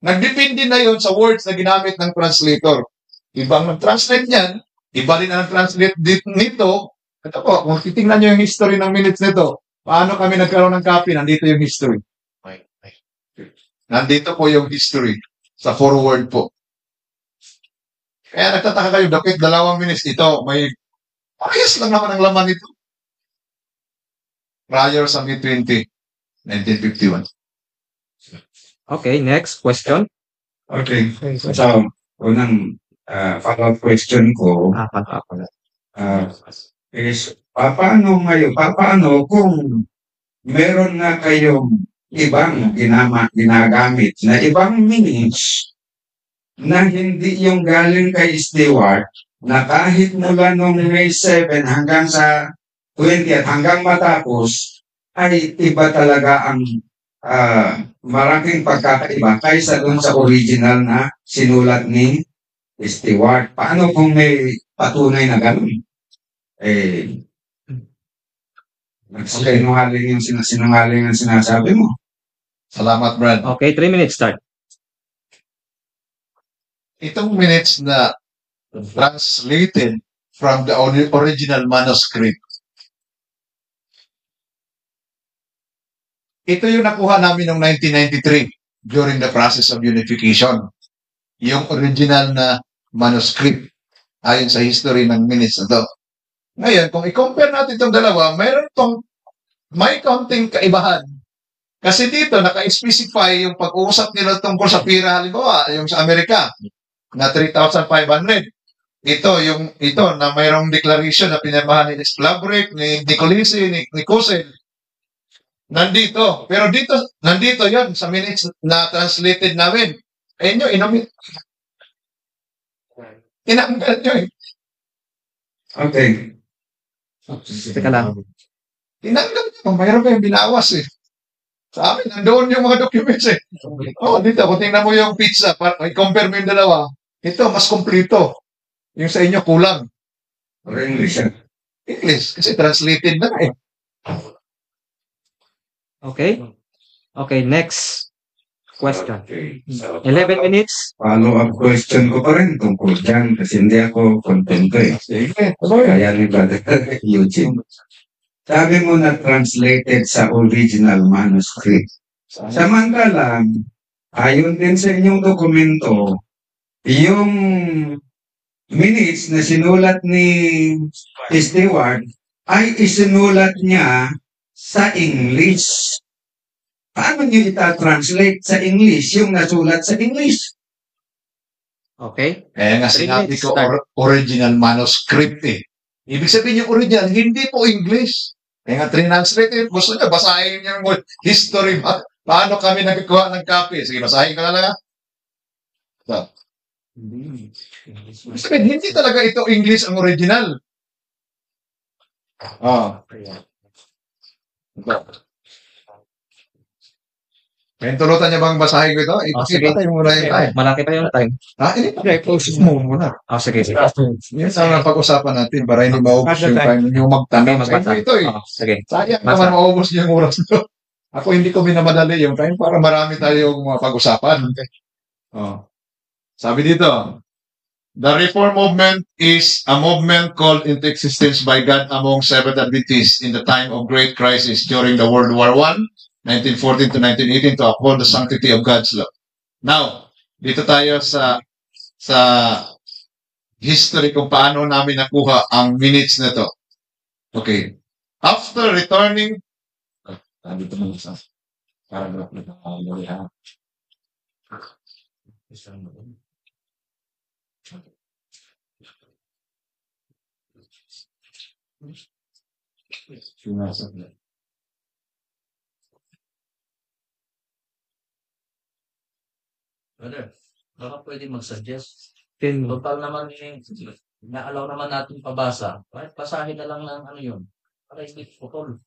Nagdepende na yun sa words na ginamit ng translator. Ibang nag-translate niyan, iba rin ang nag-translate nito. Ito po, kung titingnan nyo yung history ng minutes nito, paano kami nagkaroon ng copy, nandito yung history. Nandito po yung history sa forward po. Kaya nagtataka kayo, bakit 2 minutes ito, may parehas lang naman ang laman nito. Prior sa May 20, 1951. Okay, next question. okay. So, unang follow-up question ko is, paano kung meron na kayong ibang ginagamit na ibang minutes na hindi yung galing kay Stewart na kahit mula nung May 7 hanggang sa 20 at hanggang matapos ay iba talaga ang malaking pagkakaiba kaysa doon sa original na sinulat ni Stewart. Paano kung may patunay na gano'n? Sinungaling yung sinungaling ang sinasabi mo. Salamat, Brad. Okay, 3 minutes start. Itong minutes na translated from the original manuscript, ito yung nakuha namin noong 1993 during the process of unification. Yung original na manuscript ayon sa history ng minutes na to. Ngayon, kung i-compare natin itong dalawa, may kaunting kaibahan. Kasi dito, naka-specify yung pag-uusap nila tungkol sa pira, halimbawa, yung sa Amerika, na 3,500. Ito na mayroong declaration na pinirmahan ni Splabrick, ni Nicolisi, ni Cosel. Nandito. Pero nandito yon sa minutes na translated namin. Ayun nyo, inanggal nyo eh. Okay. Teka lang. Tinanggal nyo. Mayroon kayong binawas eh. Sa amin, nandoon yung mga documents eh. Dito, kung tingnan mo yung pizza, compare mo yung dalawa. Ito, mas kompleto. Yung sa inyo, kulang. Or English yan. English, kasi translated na eh. Okay? Okay, next question. Okay. So, 11 minutes. follow-up question ko pa rin tungkol dyan kasi hindi ako kontento eh. Sige, Kaya ni Brother Eugene. Sabi mo na translated sa original manuscript. Samantalang, ayon din sa inyong dokumento, yung minutes na sinulat ni Stewart ay isinulat niya sa English. Paano niyo ita-translate sa English yung nasulat sa English? Okay? Kaya nga sinabi ko original manuscript eh. Ibig sabihin yung original, hindi po English. Kaya nga translate, gusto niya basahin yung history ba? Paano kami nagkuha ng copy? Sige, basahin ka na lang. So, hindi talaga ito English ang original. May tulutan niya bang basahin ko ito? sige. Ipakita mo muna yung time. Malaki pa yung time. Hindi pa. Close mo muna. Sige. Yan ang pag-usapan natin para hindi maubos yung time yung magtanong. Ito eh. Sige. Sayang naman maubos niyo yung oras nyo. Ako hindi ko minamadali yung time para marami tayong pag-usapan. Sabi dito, the Reform movement is a movement called into existence by God among Seventh Adventists in the time of great crisis during the World War I, 1914 to 1918 to uphold the sanctity of God's law. Now, dito tayo sa history kung paano namin nakuha ang minutes na to. Okay. After returning, dito mo sa paragraph na Brother, baka pwede mag-suggest. Total naman na-allow naman natin pabasa. Right? Basahin na lang ng ano yun. Para hindi putol.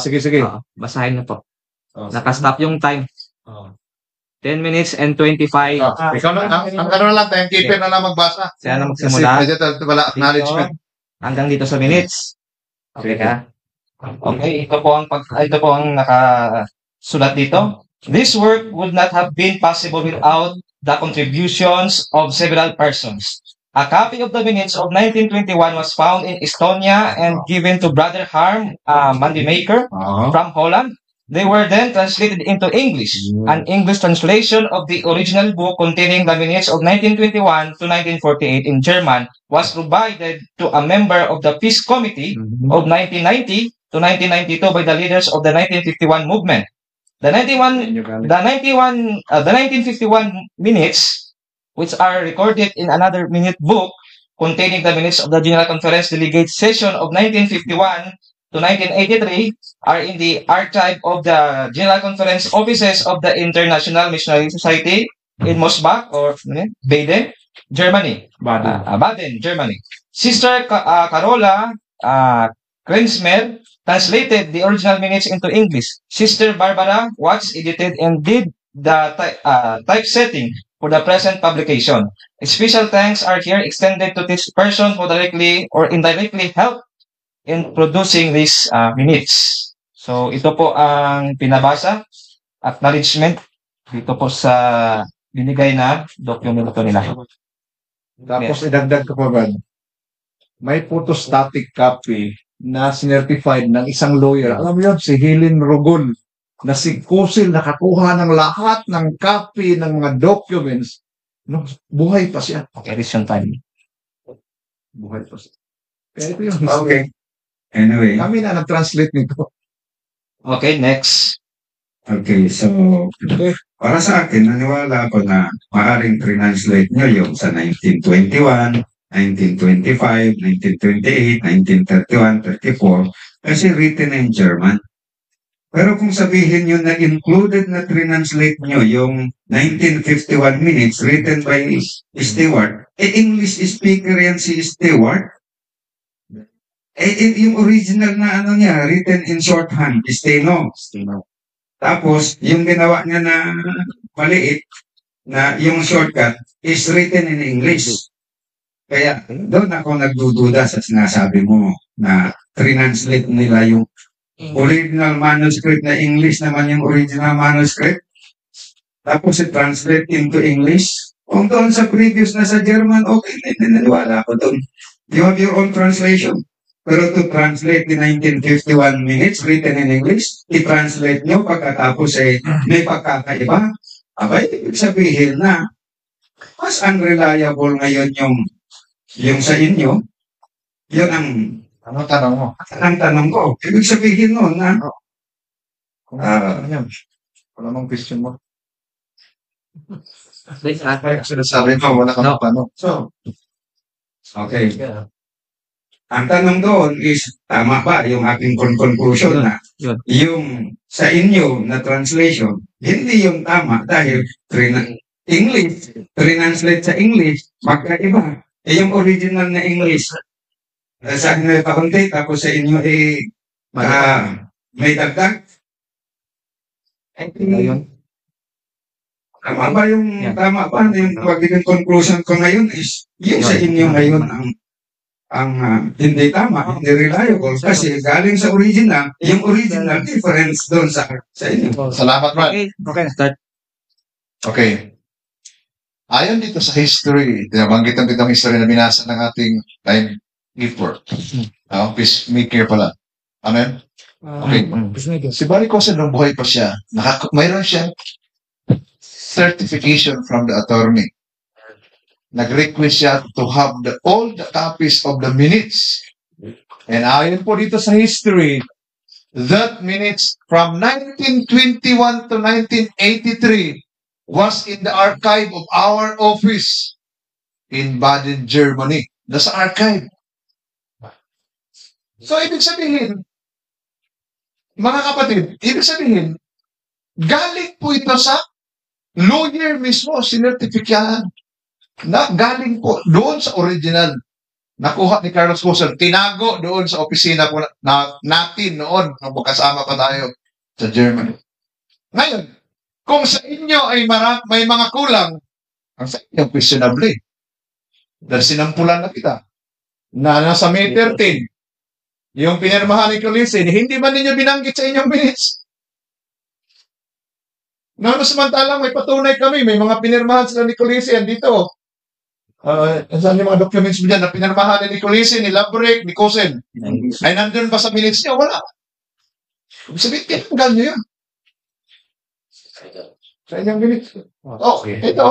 Sige. Basahin na po. Nakastop yung time. 10 minutes and 25. Ikaw na, ang ano na lang, timekeeper na lang magbasa. Siya na Kasi magsimula. medyo wala acknowledgement. Hanggang dito sa minutes. Okay ka? Okay, ito po ang nakasulat dito. This work would not have been possible without the contributions of several persons. A copy of the minutes of 1921 was found in Estonia and given to Brother Harm Mandemaker from Holland. They were then translated into English. An English translation of the original book containing the minutes of 1921 to 1948 in German was provided to a member of the Peace Committee of 1990 to 1992 by the leaders of the 1951 movement. The 1951 minutes, which are recorded in another minute book containing the minutes of the General Conference Delegate Session of 1951 to 1983, are in the archive of the General Conference offices of the International Missionary Society in Mosbach or Baden, Germany. Baden, Germany. Sister Carola Krensmer translated the original minutes into English. Sister Barbara Watts edited and did the typesetting for the present publication. Special thanks are here extended to this person who directly or indirectly helped in producing these minutes. So, ito po ang pinabasa, acknowledgement, dito po sa binigay na dokumento nila. Tapos idagdag ko pa ba? May photostatic copy na sinertified ng isang lawyer. Alam mo yun, si Helen Rogol, na si Kusil nakakuha ng lahat ng copy ng mga documents. No, buhay pa siya. Okay, edition time. Buhay pa siya. Kaya ito yun. Okay. Anyway. Kami na nag-translate nito. Okay, next. Okay, so para sa akin, naniwala ako na maaaring translate nyo yung sa 1921, 1925, 1928, 1931, 34, kasi written in German. Pero kung sabihin nyo na included na translate nyo yung 1951 minutes written by Stewart, English speaker yan si Stewart. Yung original na ano niya, written in shorthand, steno. Tapos, yung ginawa niya na maliit, na yung shortcut, is written in English. Kaya, doon ako nagdududa sa sinasabi mo na translate nila yung original manuscript na English naman yung original manuscript. Tapos i-translate into English. Kung doon sa previous na sa German, okay, naniniwala ako doon. You have your own translation. Pero to translate the 1951 minutes written in English, i-translate nyo pagkatapos may pagkakaiba. Abay, ibig sabihin na mas unreliable ngayon yung sa inyo. Yun Ano tanong mo? ang tanong ko. Ibig sabihin nun na Kung ano yan? Wala mong question mo. Kaya sinasabi mo, wala kang No. tanong. so, okay. Ang tanong doon is, tama ba yung aking conclusion na Yun. yung sa inyo na translation, hindi yung tama dahil English, translate sa English, magkaiba. Yung original na English, sa akin may pakunti, tapos sa inyo may dagdag. Ayun. Tama ba yung Yeah. tama ba? Yung magiging conclusion ko ngayon is, yung sa inyo ngayon ang hindi tama, hindi reliable kasi galing sa original, yung original difference doon sa inyo. Salamat, Brad. Okay, start. Okay. Ayon dito sa history, binabanggitan ditong history na binasa ng ating time giver. Peacemaker pala. Amen? Okay. Si Barry Cosa nung buhay pa siya, mayroon siyang certification from the attorney. Nag-request siya to have all the copies of the minutes. And ayon po dito sa history, that minutes from 1921 to 1983 was in the archive of our office in Baden, Germany. Nasa archive. So, ibig sabihin, mga kapatid, ibig sabihin, galing po ito sa lawyer mismo, sinertifikahan, na galing po doon sa original. Nakuha ni Carlos Coser, tinago doon sa opisina po natin noon, nung kasama pa tayo sa Germany. Ngayon, kung sa inyo ay may mga kulang, ang sa inyo, questionable. Dahil sinampulan na kita, na nasa May 13, yung pinirmahan ni Colisin, hindi man ninyo binanggit sa inyong minutes. Naman samantalang may patunay kami, may mga pinirmahan sila ni Colisin dito. Saan yung mga documents mo dyan na pinirmahan ni Colisin, ni Labrec, ni Cosen? Ay nandun ba sa minutes niyo? Wala. Sabihin, tinanggal nyo yan. Sa inyong minutes. Oh, ito.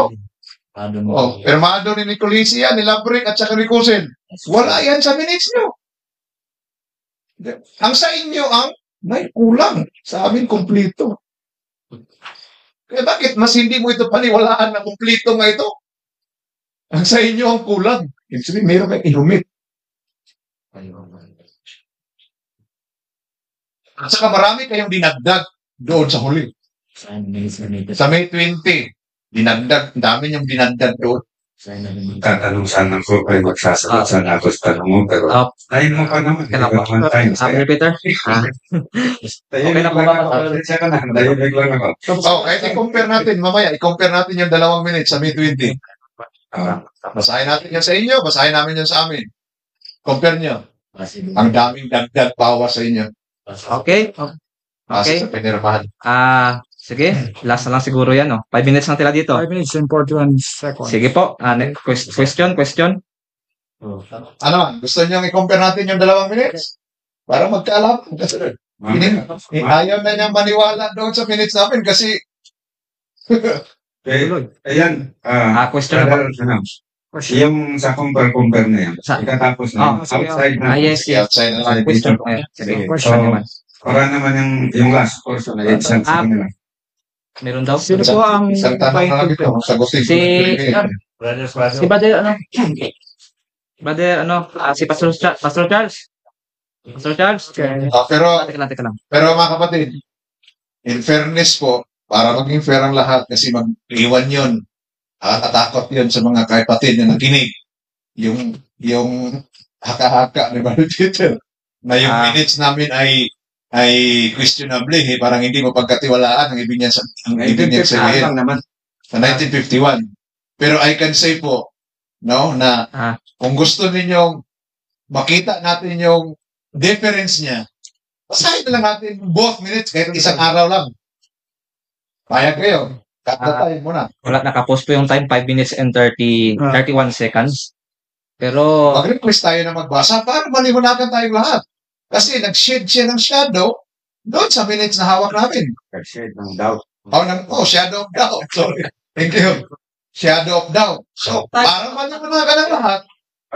Pirmado ni Nicolisi yan, ni Labrec at saka ni Cosen. Wala yan sa minutes nyo. Ang sa inyo ang may kulang. Sa amin, kumplito. Kaya bakit mas hindi mo ito paniwalaan na kumplito nga ito? Ang sa inyo ang kulang. Ibig sabihin, mayroon kayong inumit. At saka marami kayong dinagdag doon sa huli. Sa May 20, dinagdag, dami niyong dinagdag doon. Tatanong sana ko ay magsasagot sana ako sa tanong mo, pero tayo mo pa naman. Peter? Okay na po ba? Siya ka na. Tayo lang ako. Kahit i-compare natin, mamaya, i-compare natin yung 2 minutes sa May 20. Basahin natin yan sa inyo, basahin namin yan sa amin. Compare nyo. Ang daming dagdag bawas sa inyo. Okay. Sa pinirmahan. Sige, last na lang siguro yan, no? 5 minutes na tila dito. 5 minutes and 41 seconds. Sige po, question. Ano, gusto nyo i-compare natin yung 2 minutes? Para magkaalam. Ayaw na niyang maniwala doon sa minutes namin kasi Ayan. Question na ba? Yung sa compare na yan. Ikatapos na. Outside na. Yes. outside na tayo. Question. Sige, question naman. Para naman yung last portion na isang sa kanila. Meron daw? Sino po ang Isang tanong na lang ito. Sagutin. Si Brother, si Pastor Charles. Pastor Charles? Okay. Teka lang. Pero mga kapatid, in fairness po, para maging fair ang lahat, kasi mag-iwan yun, atatakot yun sa mga kapatid na nakinig. Yung haka-haka ni Brother Peter, na yung minutes namin ay ay questionable eh. Parang hindi mo pagkatiwalaan ang ibig niyan sabihin. lang naman. Sa 1951. Pero I can say po, no, na kung gusto ninyong makita natin yung difference niya, basahin na lang natin both minutes kahit isang araw lang. Payag kayo. Kakatayin mo na. Wala, nakapost po yung time, 5 minutes and 31 seconds. Pero, Mag-request tayo na magbasa para maliwanagan tayong lahat. Kasi nag-shed siya ng shadow doon sa minutes na hawak namin. Share ng doubt. Shadow of doubt. Sorry. Thank you. Shadow of doubt. So, para maliwanagan ang lahat,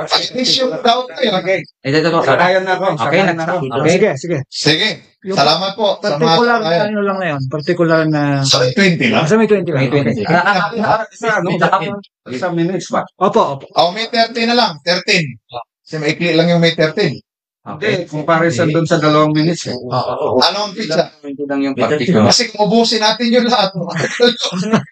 finish yung doubt kayo. ito po. Sakayan na ako. Okay, Sakayan na ako. okay. Sige. Sige. Yung Salamat po. Sa Particular mga na ano lang na yun. Particular na... So, 20 lang. Sa may 20 lang. May 20. Isang minutes ba? Opo. May 13 na lang. 13. Kasi maikli lang yung may 13. Hindi, comparison doon sa 2 minutes. Ano ang pizza? Hindi lang yung particular. Kasi kung ubusin natin yung lahat.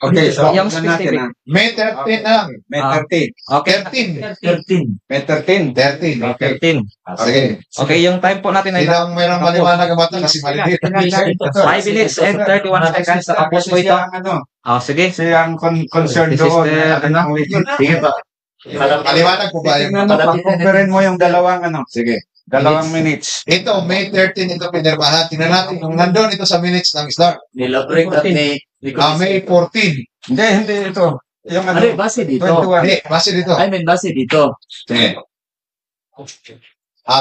Okay, so Yung tingnan natin specific. ah. May 13 na lang. May 13. Okay. 13. May 13. 13. Okay. 13. Sige. Okay, yung time po natin ay Sino ang mayroong maliwanag ang mata kasi maliliit. 5 minutes and 31 seconds. Nakapos po ito. Ano, Sige. siya ang concerned This is doon. the- Ano, Sige pa. Maliwanag po ba yung tingnan mo, pag-comparein mo yung dalawang ano, Sige. 2 minutes. Ito, May 13 ito pinirmahan. Tingnan natin kung nandun ito sa minutes ng start. Nilabring at ni May 14. Hindi ito. Yung ano, Ano, base dito. 21. Hindi, base dito. I mean, base dito. Sige.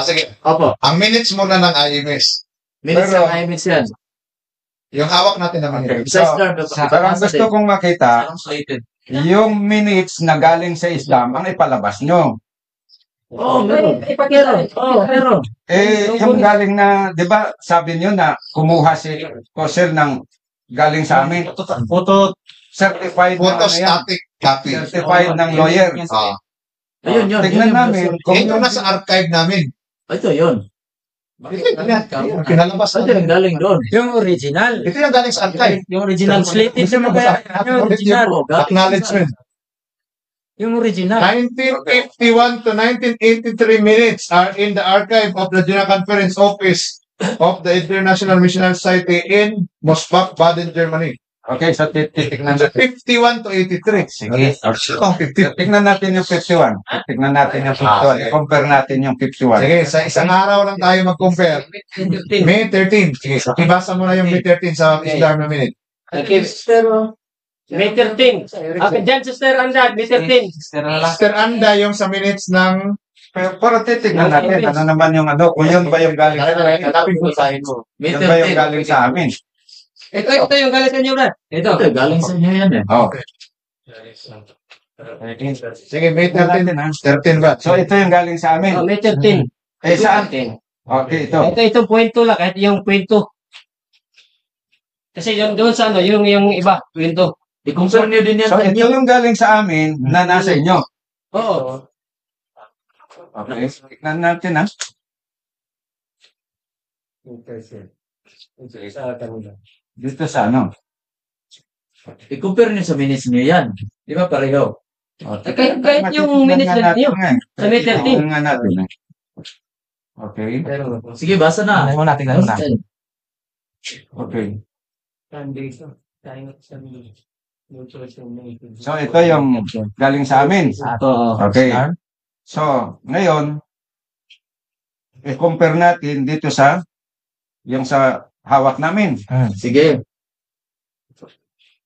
Sige. Opo. Ang minutes muna ng IMS. Minutes Pero- ng IMS yan. Yung hawak natin ng minutes. Sa start. Pero ang gusto kong makita, yung minutes na galing sa Islam, ang ipalabas nyo. Oo, meron. Meron. Yung galing na, di ba, sabi nyo na kumuha si Coser ng galing sa amin. Certified na ano yan. Photostatic copy. Certified ng lawyer. Ayun, yun. Tignan namin kung Ito na sa archive namin. Ito, yun. Yung pinalabas Ito yung galing doon. Yung original. Ito yung galing sa archive. Yung original slate. Gusto mo ba? Acknowledgement. Yung original. 1951 to 1983 minutes are in the archive of the General Conference Office of the International Missionary Society in Mosbach, Baden, Germany. Okay, so titignan So, natin. 51 to 83. Sige. Oh, 50. Tignan natin yung 51. Tignan natin yung 51. I-compare natin yung 51. Sige, sa isang araw lang tayo mag-compare. May 13. Sige, ibasa mo na yung May 13 sa Islam na minute. Okay, pero May 13. Okay, dyan, Sister Anda, May 13. Sister Anda, yung sa minutes ng... Pero titignan natin, ano naman yung ano, kung yun ba yung galing sa amin. Hanapin ko sa mo. May Yun ba yung galing sa amin. Ito yung galing sa inyo, Brad. Ito. Ito, galing sa inyo yan eh. Oh. Sige, May 13. 13 ba? So ito yung galing sa amin. May 13. Eh saan? Okay, ito. Itong kwento lang, kahit yung kwento. Kasi yung doon sa ano, yung iba, kwento. I-compare nyo din yan So sa ito inyo. yung galing sa amin na nasa inyo. Oo. Okay, tignan natin ha. Dito sa ano. I-compare nyo sa minutes nyo yan. Di ba pareho? Kahit yung minutes na niyo. Sa May 13. Tignan nga natin. Okay. Sige, basa na. Ano natin na. Okay. So ito yung galing sa amin. Oo. Okay. So, ngayon, i-compare natin dito sa yung sa hawak namin. Sige.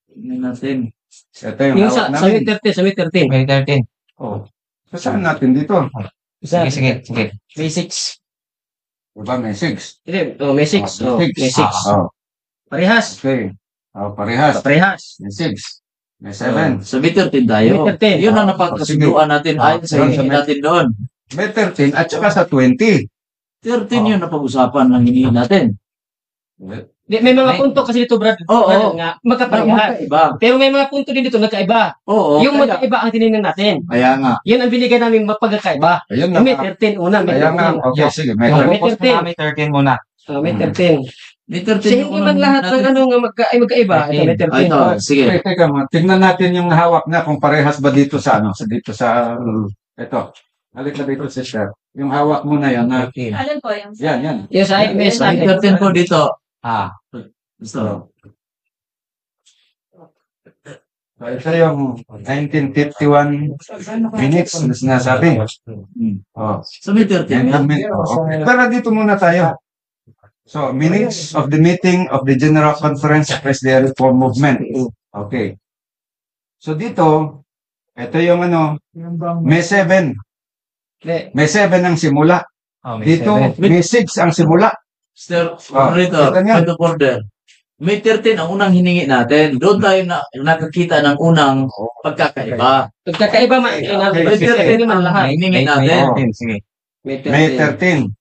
Tingnan natin. Ito yung Yung sa hawak May namin. 13, sa May 13. May 13. Oh. So, saan natin dito? Sige. May 6. Diba may 6? Hindi, May 6. Oh, May 6. Oh, Parehas. okay. Oh, parehas. Parehas. May 6. May 7. Sa May 13 tayo. May 13. Yun ang napagkasunduan natin ayon sa hinihingi natin doon. May 13 at saka sa 20. 13 yun na pag-usapan ng hinihingi natin. May mga punto kasi dito, Brad. Oo. Nga, magkaparehas. Iba. Pero may mga punto din dito nagkaiba. Oo. Yung kaya- magkaiba ang tinignan natin. Kaya nga. Yun ang binigay namin mapagkakaiba. Ayun na. Yung May 13 una, May Kaya nga, 13. okay, sige. May May Focus 13. na may 13 muna. May 13. May 13 Kasi hindi man lahat ng ano nga magkaiba. Ito, May 13. Ito, sige. Okay, teka mo. Tignan natin yung hawak na kung parehas ba dito sa ano, sa dito sa ito. Halik na dito, sister. Yung hawak mo na yan. Na, Alin po yung yan. Yes, IMS. May 13 po dito. Gusto. So, ito yung 1951 minutes na sinasabi. Oh. So may 13. Pero dito muna tayo. So, minutes of the meeting of the General Conference of SDA Reform Movement. Okay. So, dito, ito yung May 7. May 7 ang simula. Dito, May 6 ang simula. Mr. Operator, ito nga. point of order. May 13 ang unang hiningi natin. Doon tayo nakakita ng unang pagkakaiba. Pagkakaiba man. May 13 naman lahat. Hiningi natin. Sige. May 13.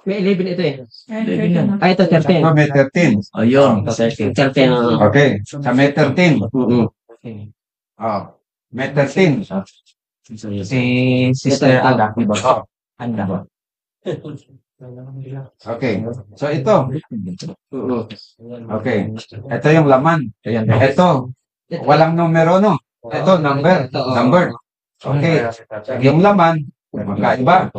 May 11 ito eh. Ay, Ito 13. So, May 13. Ayun. 13. Okay. Sa May 13. Oh. May 13. Si Sister Ada. Oh. Anda. Okay. So, ito. Okay. Ito yung laman. Ito. Walang numero, no? Ito, number. Number. Okay. Yung laman, magkaiba.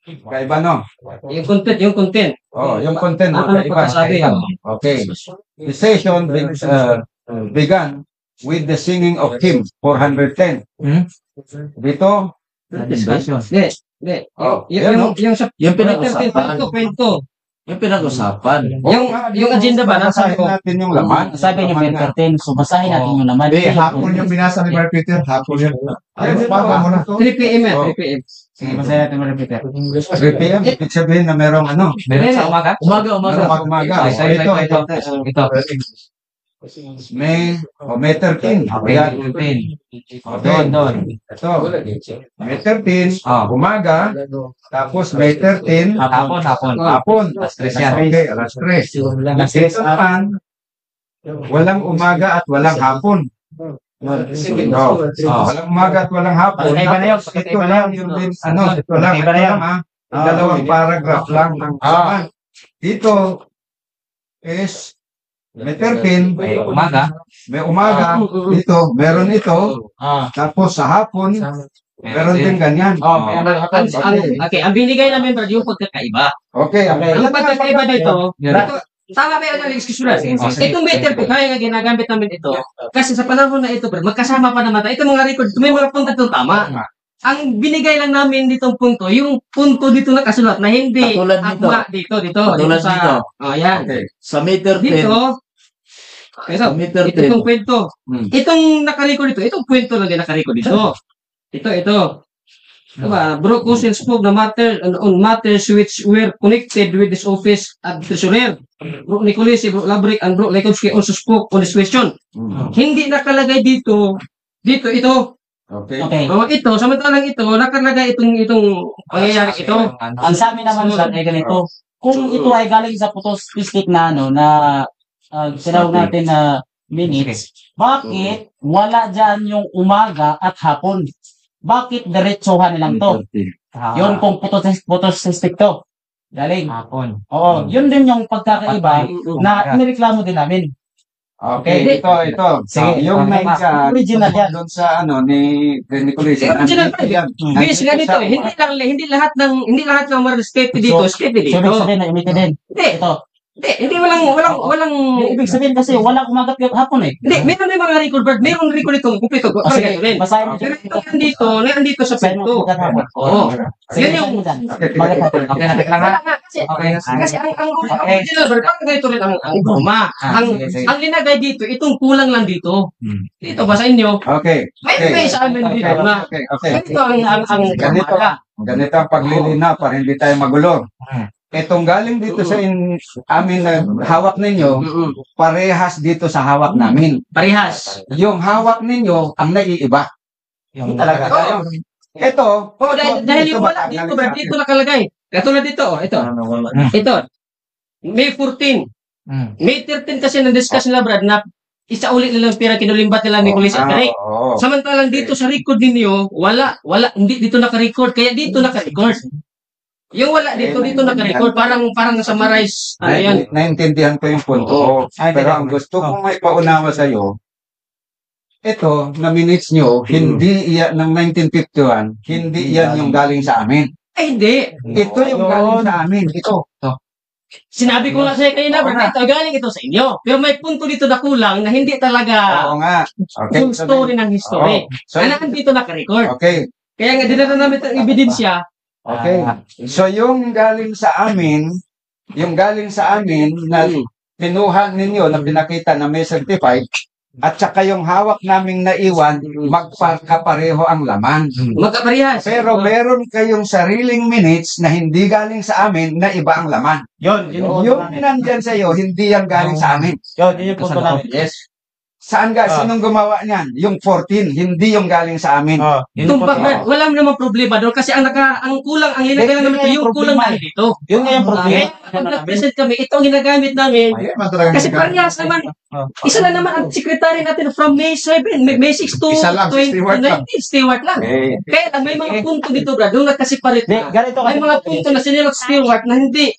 Kaiba, no? Yung content. Oh, yung content, Ano magkaiba. pagkasabi? Okay. The session began with the singing of hymn 410. Dito, Discussion. Hindi. Oh, Yung sa Yung pinag-usapan. kwento. Yung pinag-usapan. Yung agenda ba? Nasa Basahin natin yung laman. Sabi niyo May 13, so basahin natin yung naman. Hindi, hapon yung binasa ni Brother Peter. Hapon yun. Ayun, bago mo na. 3 p.m. yan, 3 p.m. Sige, basahin natin mo repeat. 3 p.m. Ibig sabihin na merong Meron sa umaga? Umaga. umaga. Ito. May 13. Okay, Ayan. 15. Doon. Ito. May 13. Umaga. Tapos may 13. Hapon. Hapon. Alas 3 yan. Okay, alas 3. Dito naman, walang umaga at walang hapon. Walang umaga at walang hapon. Iba na yun. Ito lang yung ito lang dalawang paragraph lang ng laman. Dito is may 13, May umaga. may umaga, dito, meron ito, tapos sa hapon, meron din ganyan. Okay, ang binigay namin bro, yung pagkakaiba. Okay, Ang pagkakaiba dito, tama ba yung excuse na? Itong meter po, kaya nga ginagamit namin ito. Kasi sa panahon na ito, bro, magkasama pa naman tayo. Itong mga record, may mga punta itong tama. Ang binigay lang namin ditong punto, yung punto dito nakasulat na hindi Katulad nito. akma dito. Katulad Dito dito. Oh, yan. Okay. Sa May 13. Dito, Sa May 13. itong kwento. Hmm. Itong nakarecord dito, itong kwento lang din nakarecord dito. Ito. Diba? Bro Cousin spoke on matters which were connected with this office at treasurer. Bro Nicolas, Bro Labrick, and Bro Lekovsky also spoke on this question. Hindi nakalagay dito, ito. Okay. Okay. Ito, samantalang ito, nakalagay itong pangyayari ito. Ang sa amin naman sa ay ganito. Kung ito ay galing sa photostick na tinawag natin na minutes, bakit wala dyan yung umaga at hapon? Bakit diretsuhan nilang to? Yun kung photostick to. Galing. Hapon. Oo, yun din yung pagkakaiba na nireklamo din namin. Okay, ito. Sige, Yung original yan. doon sa ni Nicolas. Original pa yan. Base nga dito, hindi lahat ng mga state dito, state So, ibig dito. sabihin na imitin din. Hindi, Ito. hindi walang Ibig sabihin kasi walang umagat hapon eh. Hindi, meron na yung mga record bird, meron record itong kumpleto. Sige, basahin mo Pero ito nandito sa pento. Oo. Sige, Yan yung Okay, natin lang ha. kasi ang original bird, parang ganito rin ang guma. Ang linagay dito, itong kulang lang dito. Dito ba sa inyo? Okay. May sa amin dito na. Okay. Ganito ang Ganito ang paglilinaw para hindi tayo magulo. Itong galing dito sa amin na hawak ninyo, parehas dito sa hawak namin. parehas. Yung hawak ninyo, ang naiiba. Yung Talaga tayo. Ito, Oh, dahil yung wala dito, Brad, dito nakalagay. Katulad dito, ito. Ito. May 14. May 13 kasi na-discuss nila, Brad, na isa ulit nilang pira kinulimbat nila ni Kulis at Karek. Samantalang dito sa record ninyo, wala, hindi dito naka-record, kaya dito naka-record. Yung wala dito naka-record, parang summarize, yan. Naintindihan ko yung punto. Pero ang gusto kong may paunawa sa'yo, ito na minutes nyo, hindi iyan ng 1951, hindi yan yung galing sa amin. Ay, hindi. Ito yung galing sa amin. Ito. Sinabi ko nga sa'yo kanina, Oo nga. ito, galing ito sa inyo. Pero may punto dito na kulang na hindi talaga Oo nga. Okay. full story ng history. Oo. So, Na nandito naka-record. okay. Kaya nga, dinala namin itong ebidensya. Okay. So, yung galing sa amin na pinuha ninyo na pinakita na may certified, at saka yung hawak naming naiwan, magpakapareho ang laman. Magkaparehas. Pero meron kayong sariling minutes na hindi galing sa amin na iba ang laman. Yun Yung nandyan sa'yo, hindi yan galing sa amin. yun yung punto namin. Yes. Saan sinong gumawa niyan? Yung 14, hindi yung galing sa amin. Tumpak na, wala namang problema doon kasi ang kulang, ang linagay lang namin ito, yung kulang na dito. Yun nga yung problema. Kaya pag-present kami, ito ang ginagamit namin. Kasi parehas naman, isa lang naman ang secretary natin from May 7, May 6 to Isa lang, si Stewart lang. 2019, Stewart lang. Kaya lang, may mga punto dito, Brad, doon nagkasiparit na. Ganito May mga punto na sinilot Stewart na hindi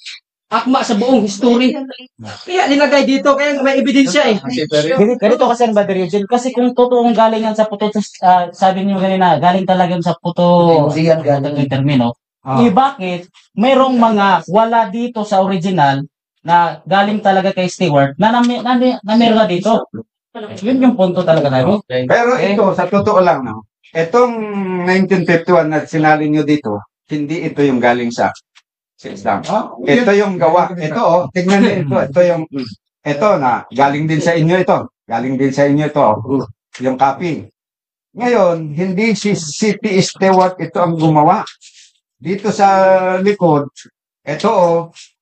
akma sa buong history. Kaya nilagay dito, kaya may ebidensya eh. Ganito kasi ang Brother Eugene. Kasi kung totoong galing yan sa puto, sabi niyo ganina, galing talaga yan sa puto, Hindi yan galing. yung termino. Bakit mayroong mga wala dito sa original na galing talaga kay Stewart na meron na dito? Yun yung punto talaga namin. Pero ito, sa totoo lang, no? Itong 1951 na sinali nyo dito, hindi ito yung galing sa Islam. Ito yung gawa. Ito, tignan niyo ito. Ito na, galing din sa inyo ito. Galing din sa inyo ito. Yung copy. Ngayon, hindi si C.T. Stewart ito ang gumawa. Dito sa likod, ito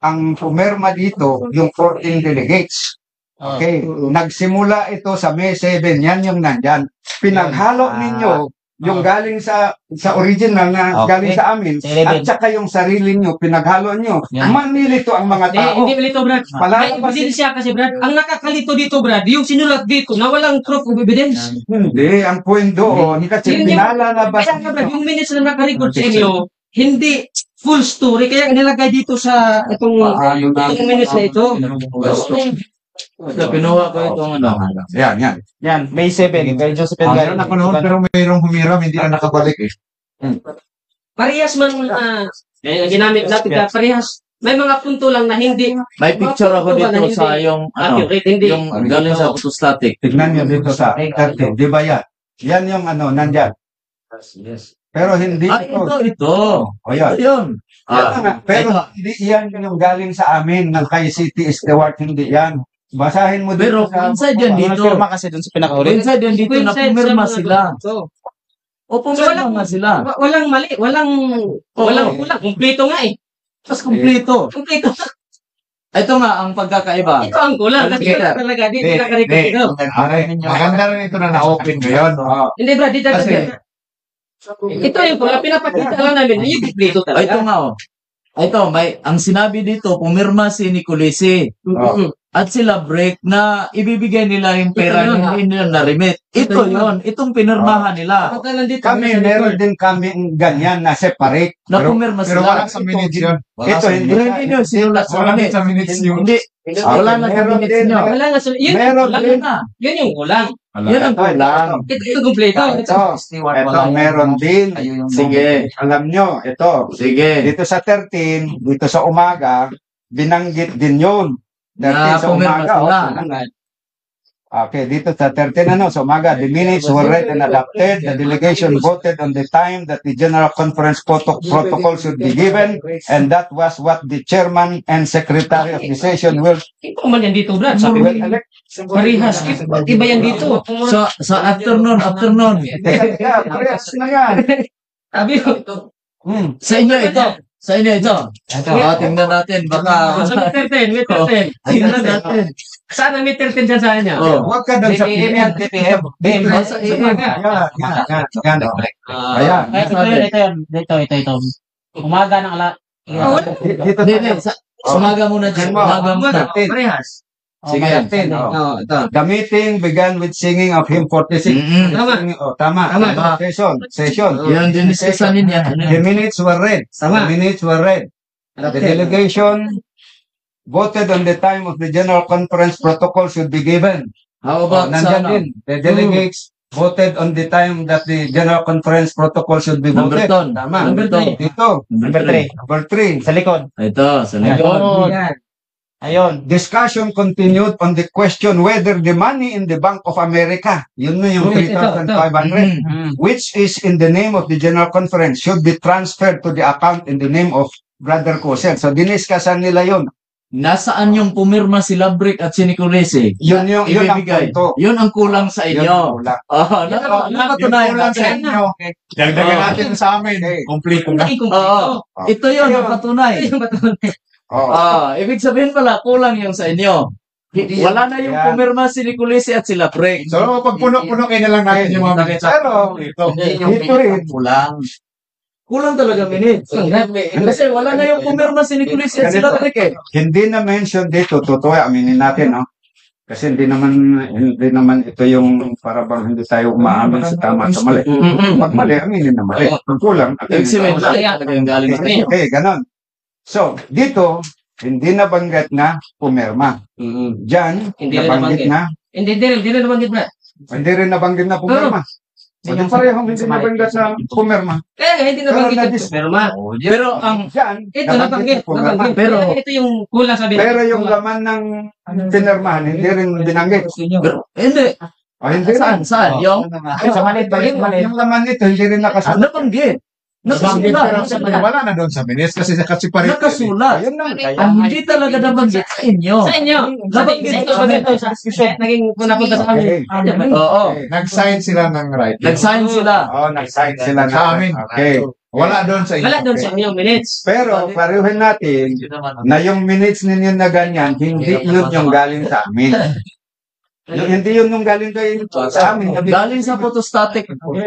ang pumirma dito, yung 14 delegates. Okay. Nagsimula ito sa May 7. Yan yung nandyan. Pinaghalo ninyo yung galing sa original na galing sa amin at saka yung sarili nyo, pinaghalo nyo. Manilito ang mga tao. Hindi malito, Brad. May ebidensya kasi, Brad. Ang nakakalito dito, Brad, yung sinulat dito na walang proof of evidence. Hindi, ang point doon, kasi pinalalabas. Kaya nga, Brad, yung minutes na nakarecord sa inyo, hindi full story. Kaya nilagay dito sa itong minutes na ito. Ito, pinuha ko itong Yan. Yan, May 7. Kay Joseph Meron ako noon, pero mayroong humiram, hindi na nakabalik eh. Parehas man, ginamit natin ka, parehas. May mga punto lang na hindi. May picture ako dito sa yung Accurate, hindi. yung galing sa photostatic. Tignan nyo dito sa 30. Di ba yan? Yan yung nandyan. Yes. Pero hindi Ito. O yan. Yun. Yan nga. Pero hindi yan yung galing sa amin ng kay C.T. Stewart, hindi yan. Basahin mo dito Pero inside yan dito. Firma kasi dun sa pinakauli. Inside yan dito na pumirma sila. O pumirma sila. Walang mali, walang kulang. Kumpleto nga eh. Mas kumpleto. Kumpleto. Ito nga ang pagkakaiba. Ito ang kulang. Kasi talaga, dito nakarecord ito. Maganda rin ito na na-open ngayon. Hindi, Brad, dito. Ito yung kulang. Pinapakita lang namin. Yung kumpleto talaga. Ito nga Ito, ang sinabi dito, pumirma si Nicolisi. At sila break na ibibigay nila yung pera na hindi nila na-remit. Ito yun. Itong pinirmahan nila. Kami, meron din kami ganyan na separate. Na pumirma Pero sila. wala sa minutes yun. Ito, hindi. Hindi nyo sinulat sa Wala din minutes. sa minutes yun. Hindi. Wala na sa Meron minutes din. nyo. Wala nga. Yun Meron yung din. kulang. Yun yung kulang. Yan ang kulang. Ito yung kumpleto. Ito, meron din. Sige. Alam nyo, ito. Sige. Dito sa 13, dito sa umaga, binanggit din yun. 13 Na sa pumirma umaga. sila. Okay, dito sa 13 sa umaga, the minutes were read and adopted. The delegation voted on the time that the General Conference protocol should be given, and that was what the chairman and secretary of the session will Ito man yan dito, Brad. Sabi ko, elect. parehas. Iba yan dito. Sa afternoon. Parehas na yan. Sabi ko, Sa inyo ito. Tingnan natin. Baka. sa meter 10, meter 10. Tingnan natin. Saan ang meter 10 dyan sa kanya? Huwag ka doon sa PM. Sa Yan. Ayan. Ito. Umaga ng Dito Umaga muna dyan. Umaga muna. Parehas. Sige. The meeting began with singing of hymn 46. Tama. Session. Yan din diskusyonin niya. The minutes were read. The delegation voted on the time of the General Conference protocol should be given. How about Nandyan din. The delegates voted on the time that the General Conference protocol should be Number voted. 2. Tama. Number 2. Dito. Number 3. Number 3. Sa likod. Ito, sa likod. Ayun. Discussion continued on the question whether the money in the Bank of America, yun na yung Ito. 3,500, which is in the name of the General Conference, should be transferred to the account in the name of Brother Cosel. So, diniskasan nila yun. Nasaan yung pumirma si Labrick at si Nicolese? Yun ang Ibibigay. punto. Yun ang kulang sa Yun ang inyo. kulang. Napatunayan Yung kulang sa natin. inyo. Dagdagan natin sa amin. Complete na. Oo. Ito yun, napatunay. Oh. Ibig sabihin pala, kulang yung sa inyo. Wala na yung Yan. pumirma si Nicolese at si Labrick. So, pag puno-puno kayo na lang natin yung mga minutes. Pero, dito rin, Kulang. Kulang talaga minutes. Kasi wala na yung pumirma si Nicolese at si Labrick eh. hindi na mention dito, totoo, aminin natin, no? Kasi hindi naman ito yung para bang hindi tayo umaamin sa tama sa mali. Pag mali, aminin na mali. Pag kulang, Ibig sabihin, wala talaga yung galing sa inyo. Okay, ganon. So, dito, hindi nabanggit na pumirma. Diyan, Hindi na nabanggit nabanggit. na, Hindi na nabanggit, Brad. hindi rin nabanggit na pumirma. Hindi parehong hindi nabanggit na pumirma. Kaya nga, hindi nabanggit Pero yung pumirma. Pero ang Diyan, Ito nabanggit. pumirma. Pero Pero- ito yung kulang sabi Pero yung laman ng pinirmahan, hindi rin binanggit. hindi. Hindi Saan? rin. Saan? Yung Sa malit ba yung malit? Yung laman nito, hindi rin nakasabi. nabanggit. Nabanggit, pero Nakasulat. wala na doon sa minutes kasi pa rin. Nakasulat. Ayun lang. Ang hindi talaga nabanggit sa inyo. Sa inyo. Nabanggit Sa ito, naging punapunta sa amin. Oo. Nag-sign sila ng right. Nag-sign sila. Oh, nag-sign sila na. Sa amin. Okay. Wala doon sa inyo. Wala doon sa inyong minutes. Pero, parehin natin na yung minutes ninyo na ganyan, hindi yun yung galing sa amin. Hindi yun yung galing sa amin. Galing sa photostatic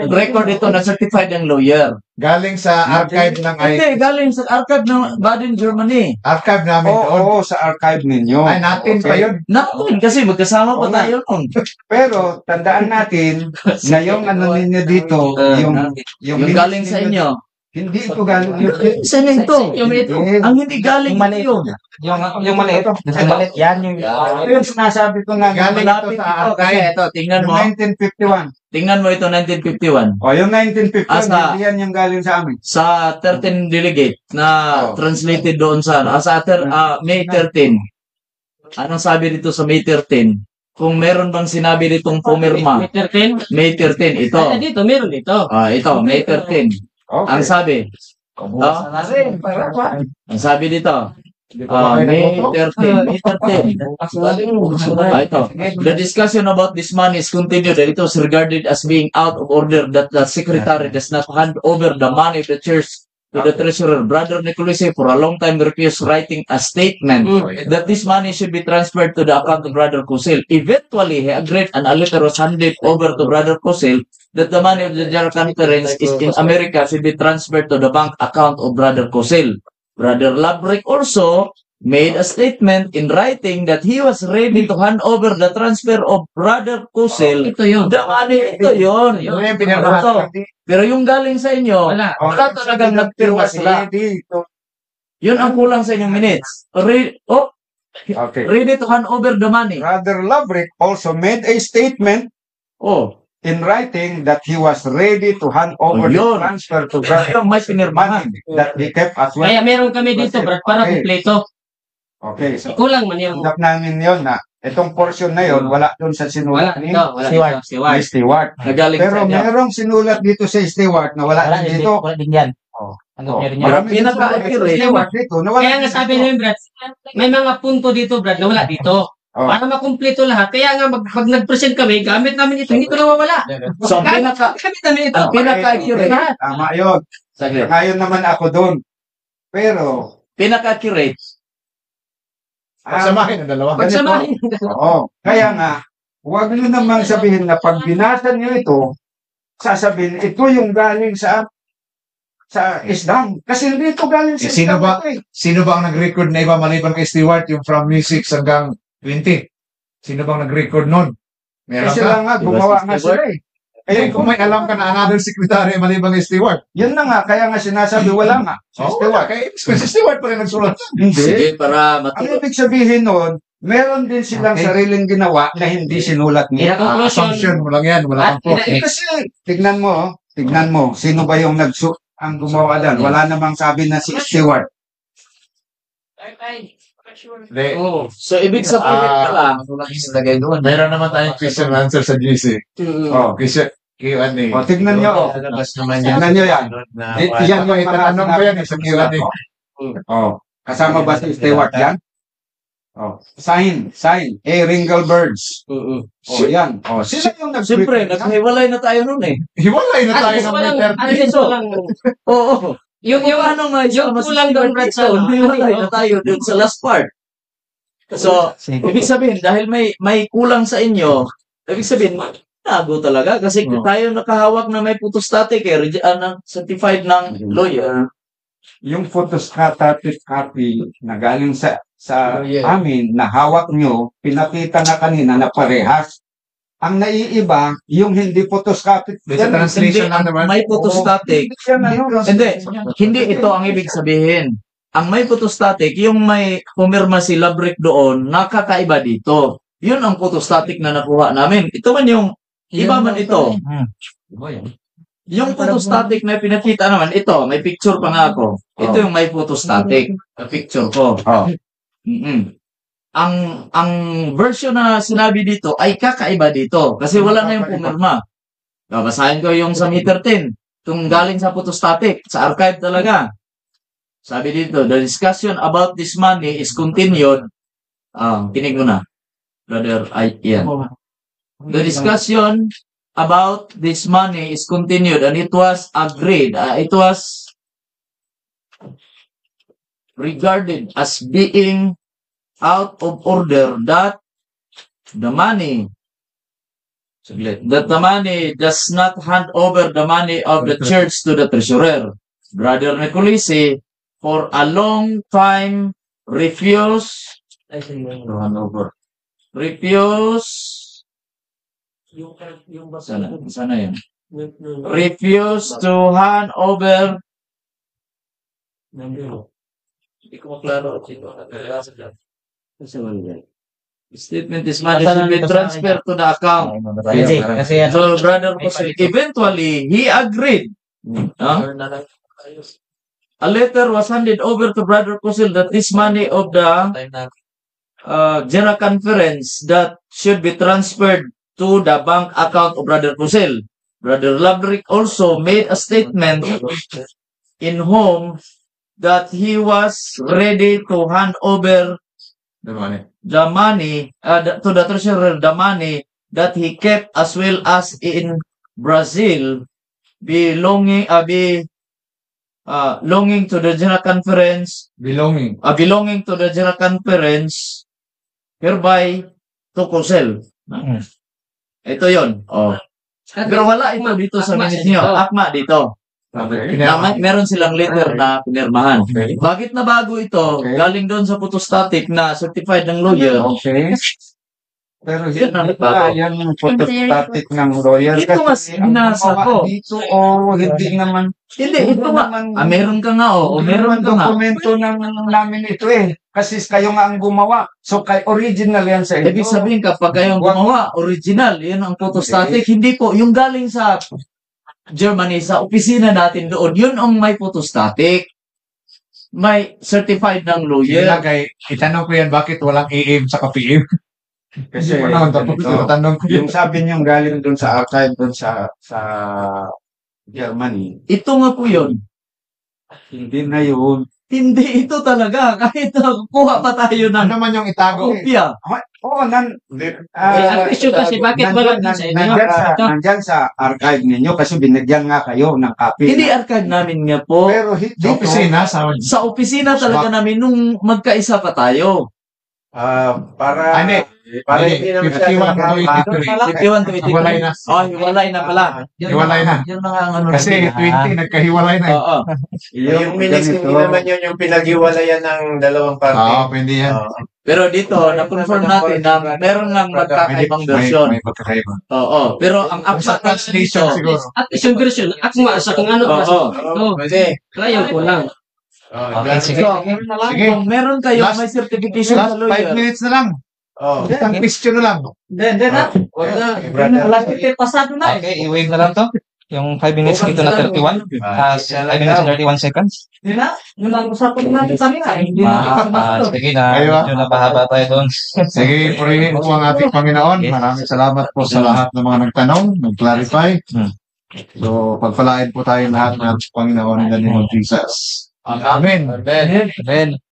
record ito na certified ng lawyer. Galing sa archive ng Hindi, galing sa archive ng Baden, Germany. archive namin doon. Oo, sa archive ninyo. Ay, natin pa yun. Naku, kasi magkasama pa Oo nga. tayo nun. Pero, tandaan natin na yung ano ninyo dito, Yung galing sa inyo. Hindi ito galing. Sa inyo ito. Ang hindi galing Yung maliit. yun. Yung maliit. Yung maliit. Yan yung... Ito yung sinasabi ko na Galing ito Malapit sa ito. Kasi archive. ito, tingnan mo. 1951. Tingnan mo ito, 1951. O, yung 1951, Asa? hindi yan yung galing sa amin. Sa 13 delegate na translated doon sa May 13. Anong sabi dito sa May 13? Kung meron bang sinabi ditong pumirma, Meter 10. May 13, ito. Dito, meron dito. Ito, May 13. Okay. Ang sabi, ang sabi dito, May 13. May 13. Ito. The discussion about this money is continued and it was regarded as being out of order that the secretary does not hand over the money of the church to the treasurer. Brother Nicolese for a long time refused writing a statement that this money should be transferred to the account of Brother Cosel. Eventually, he agreed and a letter was handed over to Brother Cosel that the money of the General Conference is in America should be transferred to the bank account of Brother Cosel. Brother Labrick also made a statement in writing that he was ready to hand over the transfer of Brother Cosel. Ito yun. The money, ito yun. Ito yung pinirmahan. Ito. Pero yung galing sa inyo, Wala. wala talagang nagpirma sila. Dito. Yun ang kulang sa inyong minutes. Okay. Ready to hand over the money. Brother Labrick also made a statement Oh, in writing that he was ready to hand over the Yun. transfer to Brother yung may pinirmahan. money that he kept as well. Kaya meron kami dito, Brad, para Okay. kumpleto. Okay, so Kulang man yung... tanggap namin yun na itong portion na yun, wala doon sa Wala sinulat ni dito. Wala dito. Steward. Stewart. Nagaling Pero sa inyo. merong sinulat dito sa Stewart na wala din dito. Wala din yan. Oh. Tanggap niya rin yan. Marami din Pinaka-accurate. sunulat sa Stewart dito na wala Kaya nga din sabi dito. niyo, Brad, may mga punto dito, Brad, na wala dito. Oh. Para makumpleto lahat. Kaya nga, pag nag-present kami, gamit namin ito. Hindi ito nawawala. So, Gamit namin ito. ang pinaka-accurate, Lahat. Tama yun. saglit. Ngayon naman ako doon. Pero, Pinaka-accurate, Pagsamahin ang dalawa. Pagsamahin. oo. Kaya nga, huwag nyo naman sabihin na pag binasa nyo ito, sasabihin, ito yung galing sa Islam. Kasi hindi ito galing sa Sino Islam. ba? ito eh. Sino ba ang nag-record na iba maliban kay Stewart yung from music hanggang 20? Sino bang nag-record nun? Meron Kasi ka? lang nga, gumawa nga sila eh. Eh, kung may alam ka na another secretary maliban kay Stewart. Yun na nga, kaya nga sinasabi, wala nga. Si Oh, Stewart. kay si Stewart pa rin nagsulat. Hindi. sige, para Ang ibig sabihin nun, Meron din silang Okay. sariling ginawa na hindi sinulat In nila. conclusion, Assumption mo lang yan. Wala kang Eh, kasi, tignan mo, sino ba yung ang gumawa dyan? Wala namang sabi na si Stewart. Hindi. oh, So, ibig sabihin ka lang, ilagay doon. Meron naman tayong question and answer sa GC. Oh, Question, Q&A. tignan nyo. Labas naman yan. Tignan nyo yan. Yan yung mga Itanong ko yan sa Q&A. Oh, kasama ba si Stewart yan? Oh, sign. Ringle Birds. Oh, yan. Oh, sila yung Siyempre, naghiwalay na tayo nun eh. Hiwalay na tayo At ng walang, may 30. walang, Oo. yung Ano nga, yung kulang doon, Brad, sa hiwalay na tayo dun sa last part. So, ibig sabihin, dahil may kulang sa inyo, ibig sabihin, tago talaga. Kasi tayo nakahawak na may photostatic eh, certified ng lawyer. Yung photostatic copy na galing sa Yeah. amin na hawak nyo, pinakita na kanina na parehas. Ang naiiba, yung hindi photostatic. Sa translation lang naman. May photostatic. Hindi ito ang ibig sabihin. Ang may photostatic, yung may pumirma si Labrick doon, nakakaiba dito. Yun ang photostatic na nakuha namin. Ito man yung, iba man ito. Yung photostatic na pinakita naman, ito, may picture pa nga ako. Ito yung may photostatic. Na picture ko. Ang version na sinabi dito ay kakaiba dito. Kasi wala na yung pumirma. Babasahin ko yung sa meter 10. Itong galing sa photostatic, sa archive talaga. Sabi dito, the discussion about this money is continued. Tinig mo na. Brother, yan. The discussion about this money is continued and it was agreed. It was regarded as being out of order that the money does not hand over the money of the church to the treasurer. Brother Nicolisi for a long time refused sana yan. Refused to hand over. Hindi ko maklaro. Statement is money should be transferred to the account. Kasi yan. So, brother Jose, eventually, he agreed. A letter was handed over to Brother Kusil that this money of the General Conference that should be transferred to the bank account of Brother Kusil. Brother Labrick also made a statement in home that he was ready to hand over The money. the money to the treasurer, the money that he kept as well as in Brazil belonging to the General Conference, belonging to the General Conference hereby to Kusel. Ito yon. Pero wala ito dito sa minutes niyo. Akma dito. Meron silang letter na pinirmahan. Bakit na bago ito? Galing doon sa photostatic na certified ng lawyer. Okay. Pero Yun ang hindi bago. pa yan yung photostatic ng lawyer. Ito nga, binasa ko. Dito, hindi naman. Hindi, ito nga. Meron ka nga, meron ka nga. Dokumento namin ito eh. Kasi kayo nga ang gumawa. So, original yan sa inyo. Ibig sabihin, kapag kayong gumawa, original, yun ang photostatic. Hindi po, yung galing sa Germany, sa opisina natin doon, yun ang may photostatic. May certified ng lawyer. Itanong ko yan, bakit walang AM sa PM? Kasi Hindi ko naman tapos tanong ko yung sabi niyong galing doon sa archive doon sa Germany, Ito nga po yun. hindi na yun. Hindi ito talaga. Kahit kuha pa tayo ng Ano man yung itago? kopya. Oo, ang issue kasi bakit wala din sa inyo? nandyan sa archive ninyo kasi binigyan nga kayo ng copy. Hindi archive namin nga po. Pero Sa opisina, Sa opisina talaga namin nung magkaisa pa tayo. para hindi naman 51 to 83. Hiwalay na. Hiwalay na pala. Hiwalay na. Yun na nga ang ano. Kasi 20, nagkahiwalay na. Oo. yung minutes hindi naman yun yung pinaghiwalayan ng dalawang Oo, pwede yan. Pero dito, na-confirm natin na meron ng magkakaibang version. May pagkakaiba. Oo. Pero ang Sa akma translation dito, siguro. At isang version, akma sa kung ano pa. Pwede. Kaya ko lang. Okay, sige. kung meron kayo may certification sa Last 5 lawyer, minutes na lang. Oh. Isang question na lang. Hindi na. Wala titi, pasado na. Okay, i-wave na lang to. Yung 5 minutes dito na 31. 5 minutes and 31 seconds. Hindi na. Yun ang usapan natin kanina. Hindi na. Sige na, Ayun. medyo napahaba tayo doon. Sige, purihin po ang ating Panginoon. Maraming salamat po sa lahat ng mga nagtanong, nag-clarify. So, pagpalain po tayo lahat ng ating Panginoon in the name of Jesus. Amen. Ben.